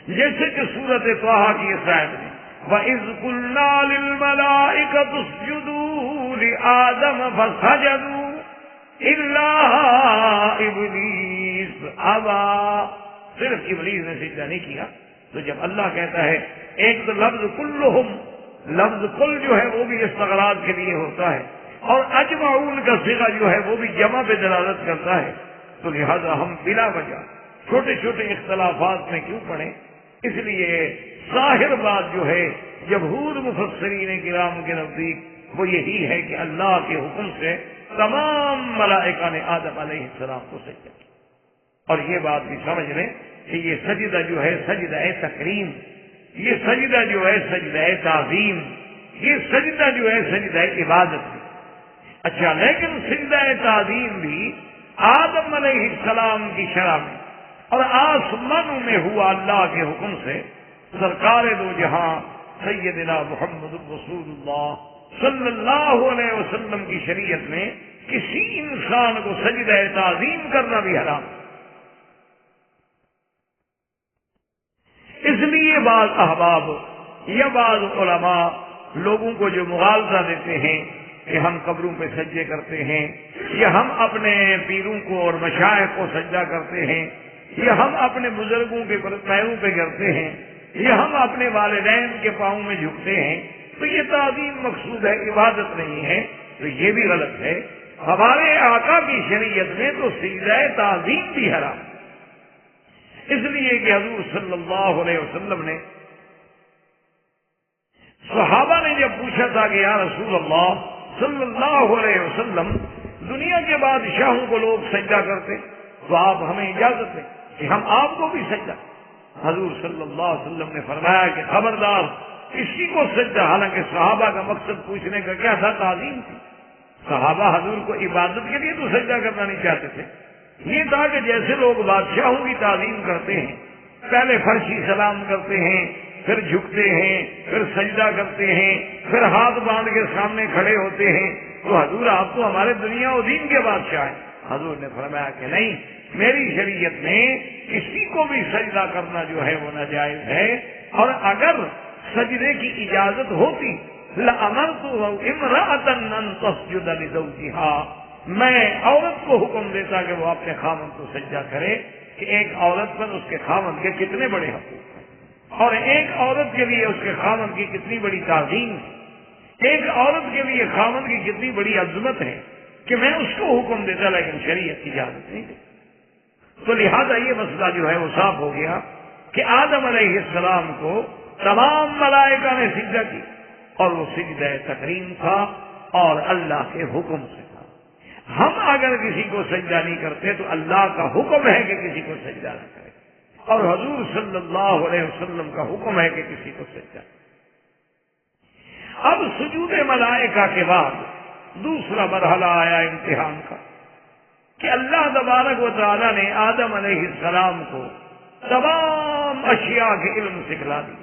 جیسے کہ سورۃ طٰہٰ کی اس آیت میں وَإِذْ قُلْنَا لِلْمَلَائِكَةِ اسْجُدُوا لِآدَمَ فَسَجَدُوا إِلَّا إِبْلِيسَ أَبَىٰ، صرف ابلیس نے سجدہ نہیں کیا۔ تو جب اللہ کہتا ہے، ایک تو لفظ کلہم، لفظ کل جو ہے وہ بھی استغراق کے لیے ہوتا ہے، اور اجمعون کا صیغہ جو ہے وہ بھی جمع پہ دلالت کرتا ہے، تو لہذا ہم بلا وجہ چھوٹے چھوٹے اختلافات میں کیوں پڑیں؟ اس لیے ظاہر بات جو ہے جمہور مفسرین کرام کے نزدیک وہ یہی ہے کہ اللہ کے حکم سے تمام ملائکہ نے آدم علیہ السلام کو سجدہ کیا۔ اور یہ بات بھی سمجھ لیں کہ یہ سجدہ جو ہے سجدہ تکریم، یہ سجدہ جو ہے سجدہ تعظیم، یہ سجدہ جو ہے سجدہ عبادت ہے۔ اچھا، لیکن سجدہ تعظیم بھی آدم علیہ السلام کی شرح میں اور آسمانوں میں ہوا اللہ کے حکم سے۔ سرکار دو جہاں سیدنا محمد رسول اللہ صلی اللہ علیہ وسلم کی شریعت میں کسی انسان کو سجدہ تعظیم کرنا بھی حرام۔ اس لیے بعض احباب یا بعض علماء لوگوں کو جو مغالطہ دیتے ہیں کہ ہم قبروں پہ سجدے کرتے ہیں، یا ہم اپنے پیروں کو اور مشائخ کو سجدہ کرتے ہیں، یا ہم اپنے بزرگوں کے پیروں پہ کرتے ہیں، یا ہم اپنے والدین کے پاؤں میں جھکتے ہیں، تو یہ تعظیم مقصود ہے، عبادت نہیں ہے، تو یہ بھی غلط ہے۔ ہمارے آقا کی شریعت میں تو سجدہ تعظیم بھی حرام، اس لیے کہ حضور صلی اللہ علیہ وسلم نے، صحابہ نے جب پوچھا تھا کہ یا رسول اللہ صلی اللہ علیہ وسلم، دنیا کے بادشاہوں کو لوگ سجدہ کرتے، تو آپ ہمیں اجازت دیں کہ ہم آپ کو بھی سجدہ۔ حضور صلی اللہ علیہ وسلم نے فرمایا کہ خبردار کسی کو سجدہ، حالانکہ صحابہ کا مقصد پوچھنے کا کیا تھا؟ تعظیم تھی۔ صحابہ حضور کو عبادت کے لیے تو سجدہ کرنا نہیں چاہتے تھے، یہ تھا کہ جیسے لوگ بادشاہوں کی تعظیم کرتے ہیں، پہلے فرشی سلام کرتے ہیں، پھر جھکتے ہیں، پھر سجدہ کرتے ہیں، پھر ہاتھ باندھ کے سامنے کھڑے ہوتے ہیں، تو حضور آپ تو ہمارے دنیا و دین کے بادشاہ ہیں۔ حضور نے فرمایا کہ نہیں، میری شریعت میں کسی کو بھی سجدہ کرنا جو ہے وہ ناجائز ہے، اور اگر سجدے کی اجازت ہوتی لَأَمَرْتُ امْرَأَةً أَن تَسْجُدَ لِزَوْجِهَا، میں عورت کو حکم دیتا کہ وہ اپنے خاوند کو سجدہ کرے، کہ ایک عورت پر اس کے خاوند کے کتنے بڑے حقوق ہیں، اور ایک عورت کے لیے اس کے خاوند کی کتنی بڑی تعظیم ہے، ایک عورت کے لیے خاوند کی کتنی بڑی عظمت ہے، کہ میں اس کو حکم دیتا، لیکن شریعت کی اجازت نہیں دیتی۔ تو لہذا یہ مسئلہ جو ہے وہ صاف ہو گیا کہ آدم علیہ السلام کو تمام ملائکہ نے سجدہ کی، اور وہ سجدہ تکریم تھا اور اللہ کے حکم سے تھا۔ ہم اگر کسی کو سجدہ نہیں کرتے تو اللہ کا حکم ہے کہ کسی کو سجدہ نہ کرے، اور حضور صلی اللہ علیہ وسلم کا حکم ہے کہ کسی کو سجدہ کرے۔ اب سجود ملائکہ کے بعد دوسرا مرحلہ آیا امتحان کا، کہ اللہ تبارک و تعالیٰ نے آدم علیہ السلام کو تمام اشیاء کے علم سکھلا دی۔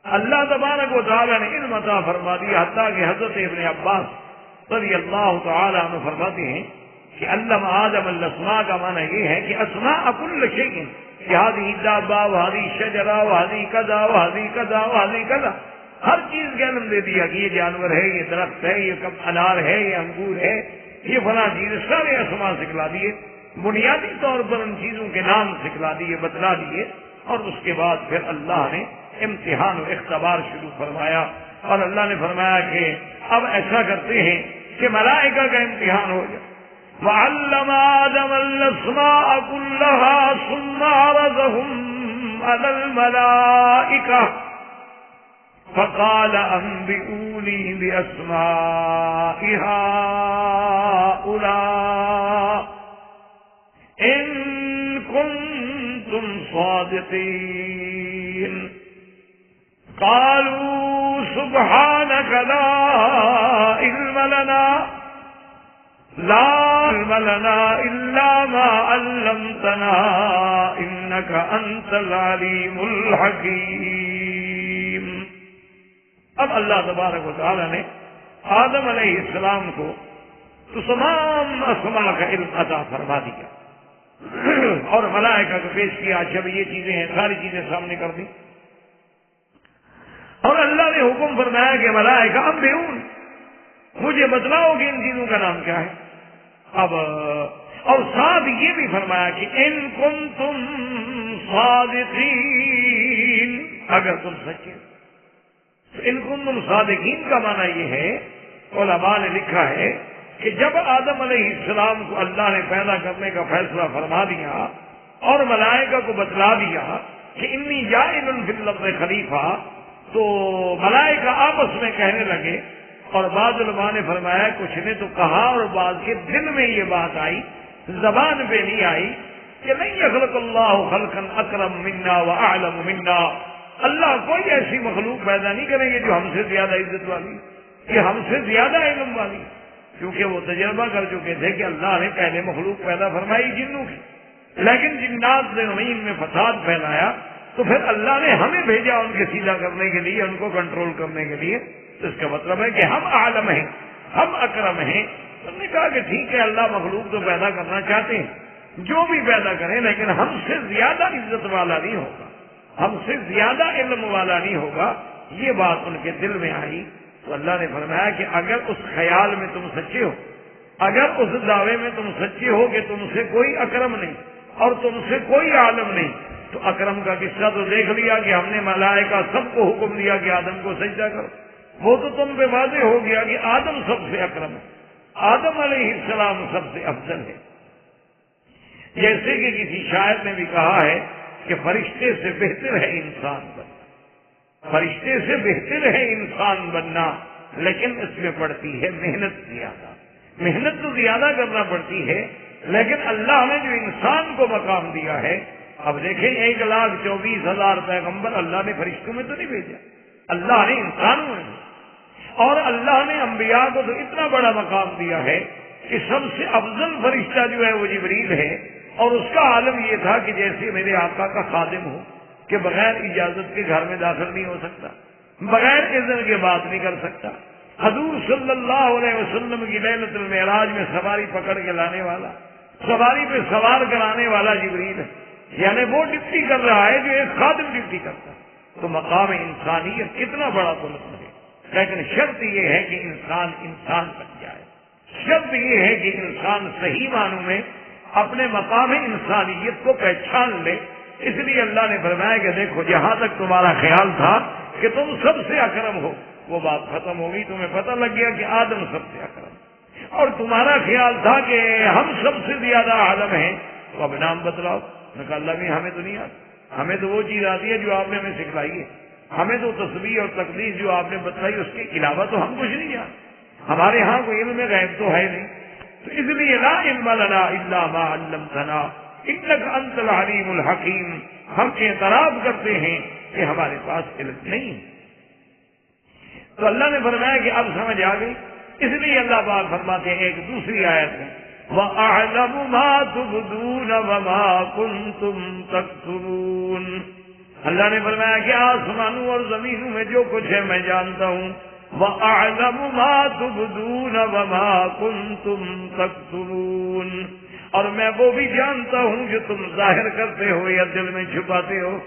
اللہ تبارک و تعالیٰ نے علم عطا فرما دیا، حتیٰ کہ حضرت ابن عباس رضی اللہ تعالیٰ عنہ فرماتے ہیں کہ علم آدم الاسماء کا معنی یہ ہے کہ اسماء کل شیء، کہ هذه دابہ وهذه شجرہ وهذه کذا وهذه کذا وهذه کذا، ہر چیز کا علم دے دیا کہ یہ جانور ہے، یہ درخت ہے، یہ انار ہے، یہ انگور ہے، یہ فلاں چیز، سارے اسماء سکھلا دیے، بنیادی طور پر ان چیزوں کے نام سکھلا دیے، بتلا دیے، اور اس کے بعد پھر اللہ نے امتحان و اختبار شروع فرمایا، اور اللہ نے فرمایا کہ اب ایسا کرتے ہیں کہ ملائکہ کا امتحان ہو جائے۔ وَعَلَّمَ آدَمَ الْأَسْمَاءَ كُلَّهَا ثُمَّ عَرَضَهُمْ عَلَى الْمَلَائِكَةِ فَقَالَ أَنبِئُونِي بِأَسْمَاءِ هَؤُلَاءِ إِن كُنتُمْ صَادِقِينَ قالوا سبحانك لا علم لنا علم لنا الا ما علمتنا انك انت العلیم الحکیم۔ اب اللہ تبارک و تعالی نے آدم علیہ السلام کو تو تمام اسماء کا علم عطا فرما دیا اور ملائکہ کو پیش کیا، جب یہ چیزیں ہیں ساری چیزیں سامنے کر دی، اور اللہ نے حکم فرمایا کہ ملائکہ انبئون، مجھے بتلاؤ کہ ان چیزوں کا نام کیا ہے۔ اب اور ساتھ یہ بھی فرمایا کہ ان کنتم صادقین، اگر تم سچے، ان کنتم صادقین کا معنی یہ ہے، علماء نے لکھا ہے کہ جب آدم علیہ السلام کو اللہ نے پیدا کرنے کا فیصلہ فرما دیا اور ملائکہ کو بتلا دیا کہ انی جاعل فی الارض خلیفہ، تو ملائکہ آپس میں کہنے لگے، اور بعض علماء نے فرمایا کچھ نے تو کہا اور بعض کے دل میں یہ بات آئی، زبان پہ نہیں آئی، کہ نہیں یخلق اللہ خلقا اکرم منا واعلم منا، اللہ کوئی ایسی مخلوق پیدا نہیں کریں گے جو ہم سے زیادہ عزت والی، کہ ہم سے زیادہ علم والی، کیونکہ وہ تجربہ کر چکے تھے کہ اللہ نے پہلے مخلوق پیدا فرمائی جنوں کی، لیکن جنات نے زمین میں فساد پھیلایا، تو پھر اللہ نے ہمیں بھیجا ان کے سیدھا کرنے کے لیے، ان کو کنٹرول کرنے کے لیے۔ تو اس کا مطلب ہے کہ ہم عالم ہیں، ہم اکرم ہیں۔ انہوں نے کہا کہ ٹھیک ہے، اللہ مخلوق تو پیدا کرنا چاہتے ہیں، جو بھی پیدا کریں، لیکن ہم سے زیادہ عزت والا نہیں ہوگا، ہم سے زیادہ علم والا نہیں ہوگا۔ یہ بات ان کے دل میں آئی تو اللہ نے فرمایا کہ اگر اس خیال میں تم سچے ہو، اگر اس دعوے میں تم سچے ہو کہ تم سے کوئی اکرم نہیں اور تم سے کوئی عالم نہیں، تو اکرم کا قصہ تو دیکھ لیا کہ ہم نے ملائکہ سب کو حکم دیا کہ آدم کو سجدہ کرو، وہ تو تم پہ واضح ہو گیا کہ آدم سب سے اکرم ہے، آدم علیہ السلام سب سے افضل ہے۔ جیسے کہ کسی شاعر نے بھی کہا ہے کہ فرشتے سے بہتر ہے انسان بننا، فرشتے سے بہتر ہے انسان بننا، لیکن اس میں پڑتی ہے محنت زیادہ، محنت تو زیادہ کرنا پڑتی ہے، لیکن اللہ نے جو انسان کو مقام دیا ہے، اب دیکھیں 1,24,000 پیغمبر اللہ نے فرشتوں میں تو نہیں بھیجا، اللہ نے انسانوں میں، اور اللہ نے انبیاء کو تو اتنا بڑا مقام دیا ہے کہ سب سے افضل فرشتہ جو ہے وہ جبریل ہے، اور اس کا عالم یہ تھا کہ جیسے میرے آقا کا خادم ہو کہ بغیر اجازت کے گھر میں داخل نہیں ہو سکتا، بغیر اذن کے بات نہیں کر سکتا۔ حضور صلی اللہ علیہ وسلم کی لیلۃ المعراج میں سواری پکڑ کے لانے والا، سواری پہ سوار کرانے والا جبریل ہے، یعنی وہ ڈپٹی کر رہا ہے جو ایک خادم ڈپٹی کرتا ہے۔ تو مقام انسانیت کتنا بڑا بلند ہے، لیکن شرط یہ ہے کہ انسان بن جائے، شرط یہ ہے کہ انسان صحیح معنوں میں اپنے مقام انسانیت کو پہچان لے۔ اس لیے اللہ نے فرمایا کہ دیکھو جہاں تک تمہارا خیال تھا کہ تم سب سے اکرم ہو، وہ بات ختم ہو گئی، تمہیں پتہ لگ گیا کہ آدم سب سے اکرم، اور تمہارا خیال تھا کہ ہم سب سے زیادہ عالم ہیں، تو اب نام بتلاؤ۔ میں کہا اللہ بھی ہمیں تو نہیں آتی، ہمیں تو وہ چیز آتی ہے جو آپ نے ہمیں سکھلائی ہے، ہمیں تو تسبیح اور تقدیس جو آپ نے بتلائی اس کے علاوہ تو ہم کچھ نہیں جانتے، ہمارے ہاں کوئی علم غیب تو ہے نہیں۔ تو اس لیے لا علم لنا الا ما علمتنا انک انت العلیم الحکیم، ہم اعتراف کرتے ہیں کہ ہمارے پاس علم نہیں ہے۔ تو اللہ نے فرمایا کہ اب سمجھ آ گئی، اس لیے اللہ پاک فرماتے ہیں ایک دوسری آیت میں وَأَعْلَمُ مَا تُبْدُونَ وَمَا كُنْتُمْ تَكْتُمُونَ، اللہ نے فرمایا کہ آسمانوں اور زمینوں میں جو کچھ ہے میں جانتا ہوں، وَأَعْلَمُ مَا تُبْدُونَ وَمَا كُنْتُمْ تَكْتُمُونَ، اور میں وہ بھی جانتا ہوں جو تم ظاہر کرتے ہو یا دل میں چھپاتے ہو۔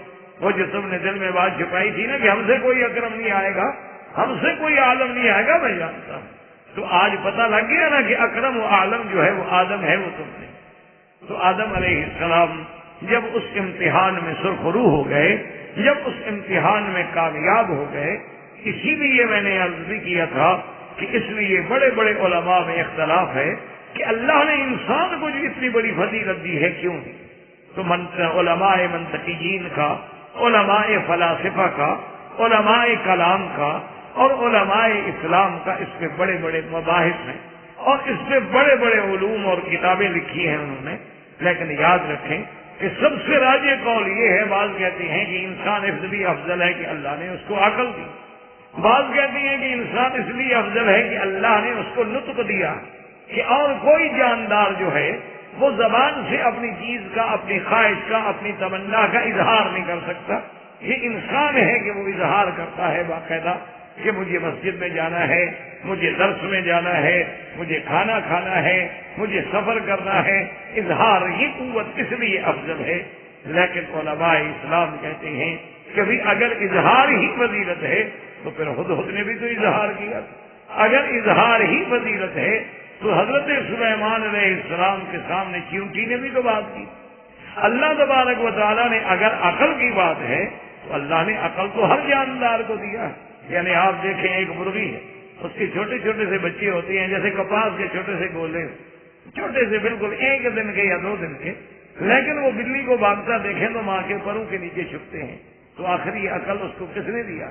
وہ جو تم نے دل میں بات چھپائی تھی نا کہ ہم سے کوئی اکرم نہیں آئے گا، ہم سے کوئی عالم نہیں آئے گا، میں جانتا ہوں۔ تو آج پتہ لگ گیا نا کہ اکرم و عالم جو ہے وہ آدم ہے، وہ تم نے۔ تو آدم علیہ السلام جب اس امتحان میں سرخرو ہو گئے، جب اس امتحان میں کامیاب ہو گئے، اسی لیے میں نے عرض بھی کیا تھا کہ اس لیے بڑے بڑے علماء میں اختلاف ہے کہ اللہ نے انسان کو جو اتنی بڑی فضیلت دی ہے کیوں دی؟ تو علماء منطقیین کا، علماء فلاسفہ کا، علماء کلام کا اور علماء اسلام کا اس پہ بڑے بڑے مباحث ہیں، اور اس پہ بڑے بڑے علوم اور کتابیں لکھی ہیں انہوں نے۔ لیکن یاد رکھیں کہ سب سے راجح قول یہ ہے، بعض کہتے ہیں کہ انسان اس لیے افضل ہے کہ اللہ نے اس کو عقل دی، بعض کہتے ہیں کہ انسان اس لیے افضل ہے کہ اللہ نے اس کو نطق دیا، کہ اور کوئی جاندار جو ہے وہ زبان سے اپنی چیز کا، اپنی خواہش کا، اپنی تمنا کا اظہار نہیں کر سکتا. یہ انسان ہے کہ وہ اظہار کرتا ہے باقاعدہ کہ مجھے مسجد میں جانا ہے، مجھے درس میں جانا ہے، مجھے کھانا کھانا ہے، مجھے سفر کرنا ہے. اظہار یہ قوت اس لیے افضل ہے. لیکن علماء اسلام کہتے ہیں کہ بھی اگر اظہار ہی فضیلت ہے تو پھر ہدہد نے بھی تو اظہار کیا. اگر اظہار ہی فضیلت ہے تو حضرت سلیمان علیہ السلام کے سامنے چیونٹی نے بھی تو بات کی. اللہ تبارک و تعالیٰ نے اگر عقل کی بات ہے تو اللہ نے عقل تو ہر جاندار کو دیا ہے. یعنی آپ دیکھیں ایک مرغی ہے، اس کے چھوٹے چھوٹے سے بچے ہوتے ہیں جیسے کپاس کے چھوٹے سے گولے، چھوٹے سے بالکل 1 دن کے یا 2 دن کے، لیکن وہ بلی کو بھاگتا دیکھیں تو ماں کے پروں کے نیچے چھپتے ہیں. تو آخر یہ عقل اس کو کس نے دیا؟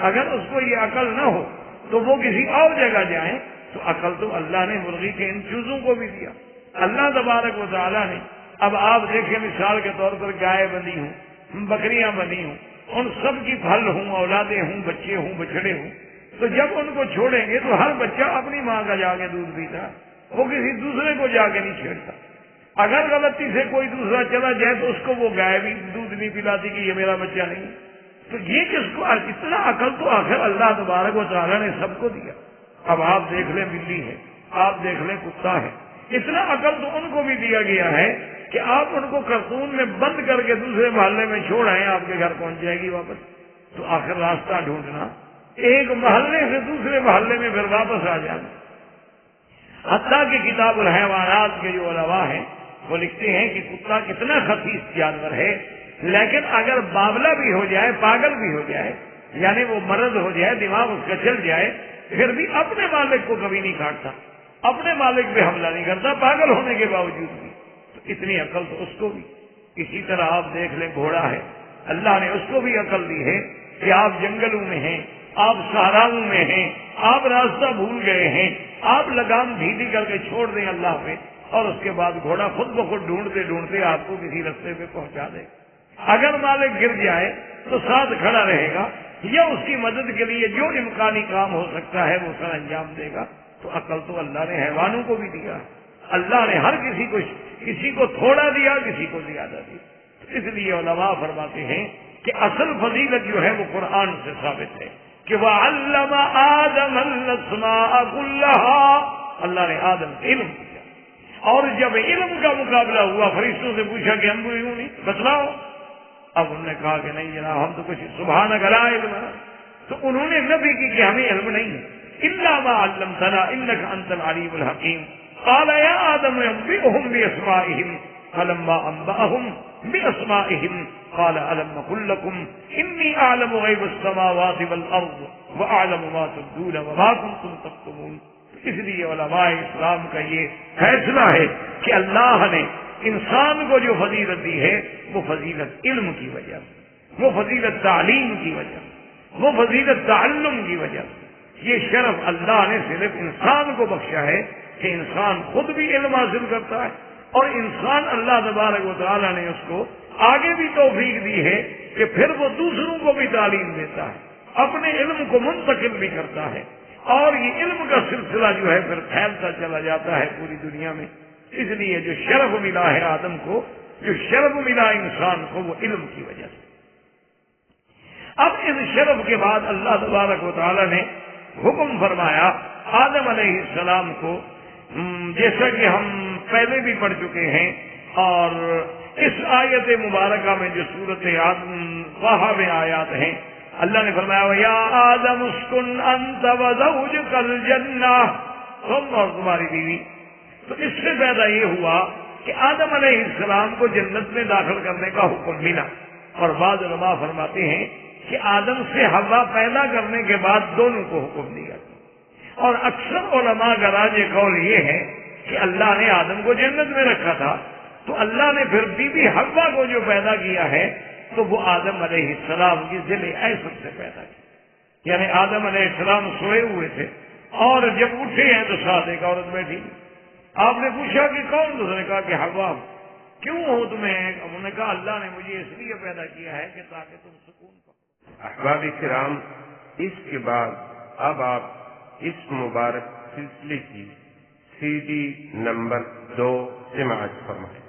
اگر اس کو یہ عقل نہ ہو تو وہ کسی اور جگہ جائیں تو عقل تو اللہ نے مرغی کے ان چوزوں کو بھی دیا. اللہ تبارک و تعالیٰ نے اب آپ دیکھیں مثال کے طور پر گائے بندی ہوں، بکریاں بندی ہوں، ان سب کی پھل ہوں، اولادیں ہوں، بچے ہوں، بچڑے ہوں، تو جب ان کو چھوڑیں گے تو ہر بچہ اپنی ماں کا جا کے دودھ پیتا، وہ کسی دوسرے کو جا کے نہیں چھیڑتا. اگر غلطی سے کوئی دوسرا چلا جائے تو اس کو وہ گائے بھی دودھ نہیں پلاتی کہ یہ میرا بچہ نہیں. تو یہ کس کو؟ اتنا عقل تو آخر اللہ تبارک و تعالیٰ نے سب کو دیا. اب آپ دیکھ لیں بلی ہے، آپ دیکھ لیں کتا ہے، اتنا عقل تو ان کو بھی دیا گیا ہے کہ آپ ان کو کرتون میں بند کر کے دوسرے محلے میں چھوڑ آئیں، آپ کے گھر پہنچ جائے گی واپس. تو آخر راستہ ڈھونڈنا، ایک محلے سے دوسرے محلے میں پھر واپس آ جانا. حتیٰ کہ کتاب الحیوانات کے جو علماء ہیں وہ لکھتے ہیں کہ کتا کتنا خسیس جانور ہے، لیکن اگر بابلہ بھی ہو جائے، پاگل بھی ہو جائے، یعنی وہ مرض ہو جائے، دماغ اس کا چل جائے، پھر بھی اپنے مالک کو کبھی نہیں کاٹتا، اپنے مالک پہ حملہ نہیں کرتا، پاگل ہونے کے باوجود بھی. تو اتنی عقل تو اس کو بھی. اسی طرح آپ دیکھ لیں گھوڑا ہے، اللہ نے اس کو بھی عقل دی ہے کہ آپ جنگلوں میں ہیں، آپ صحراؤں میں ہیں، آپ راستہ بھول گئے ہیں، آپ لگام ڈھیلی کر کے چھوڑ دیں اللہ پہ، اور اس کے بعد گھوڑا خود بخود ڈھونڈتے ڈھونڈتے آپ کو کسی رستے پہ پہنچا دے. اگر مالک گر جائے تو ساتھ کھڑا رہے گا، یا اس کی مدد کے لیے جو امکانی کام ہو سکتا ہے وہ سر انجام دے گا. تو عقل تو اللہ نے حیوانوں کو بھی دیا. اللہ نے ہر کسی کو تھوڑا دیا، کسی کو زیادہ دیا. اس لیے علماء فرماتے ہیں کہ اصل فضیلت جو ہے وہ قرآن سے ثابت ہے کہ وَعَلَّمَ آدَمَ الْأَسْمَاءَ كُلَّهَا، اللہ نے آدم سے علم دیا. اور جب علم کا مقابلہ ہوا، فرشتوں سے پوچھا کہ ہم کو یوں نہیں بتلاؤ. اب انہوں نے کہا کہ نہیں جناب، ہم تو کچھ سبحانک لا علم، تو انہوں نے نفی کی کہ ہمیں علم نہیں ہے. الا ما علمتنا انك انت العليم الحكيم. قال يا آدم انبئهم باسمائهم فلما انبأهم باسمائهم قال الم اقل لكم اني اعلم غيب السماوات والارض واعلم ما تبدون وما كنتم تكتمون. اس لیے علماء اسلام کا یہ فیصلہ ہے کہ اللہ نے انسان کو جو فضیلت دی ہے وہ فضیلت علم کی وجہ سے، وہ فضیلت تعلیم کی وجہ سے، وہ فضیلت تعلم کی وجہ سے. یہ شرف اللہ نے صرف انسان کو بخشا ہے کہ انسان خود بھی علم حاصل کرتا ہے، اور انسان اللہ تبارک و تعالیٰ نے اس کو آگے بھی توفیق دی ہے کہ پھر وہ دوسروں کو بھی تعلیم دیتا ہے، اپنے علم کو منتقل بھی کرتا ہے، اور یہ علم کا سلسلہ جو ہے پھر پھیلتا چلا جاتا ہے پوری دنیا میں. اس لیے جو شرف ملا ہے آدم کو، جو شرف ملا انسان کو، وہ علم کی وجہ سے. اب اس شرف کے بعد اللہ تبارک و تعالیٰ نے حکم فرمایا آدم علیہ السلام کو، جیسا کہ ہم پہلے بھی پڑھ چکے ہیں، اور اس آیت مبارکہ میں جو سورت طٰہٰ میں آیات ہیں، اللہ نے فرمایا وَيَا آدَمُ اسْكُنْ أَنْتَ وَزَوْجُكَ الْجَنَّةَ، تم اور تمہاری بیوی. تو اس سے پیدا یہ ہوا کہ آدم علیہ السلام کو جنت میں داخل کرنے کا حکم ملا. اور بعض علماء فرماتے ہیں کہ آدم سے حوا پیدا کرنے کے بعد دونوں کو حکم دیا. اور اکثر علماء کا راج قول یہ ہے کہ اللہ نے آدم کو جنت میں رکھا تھا، تو اللہ نے پھر بی بی حوا کو جو پیدا کیا ہے تو وہ آدم علیہ السلام کی ذل ایسر سے پیدا کی. یعنی آدم علیہ السلام سوئے ہوئے تھے، اور جب اٹھے ہیں تو ساتھ ایک عورت بیٹھی. آپ نے پوچھا کہ کون؟ تو اس نے کہا کہ حوا. کیوں ہو تمہیں؟ انہوں نے کہا اللہ نے مجھے اس لیے پیدا کیا ہے کہ تاکہ تم سکون پاؤ.
احباب کرام، اس کے بعد اب آپ اس مبارک سلسلے کی CD نمبر 2 سماعت فرمائیں۔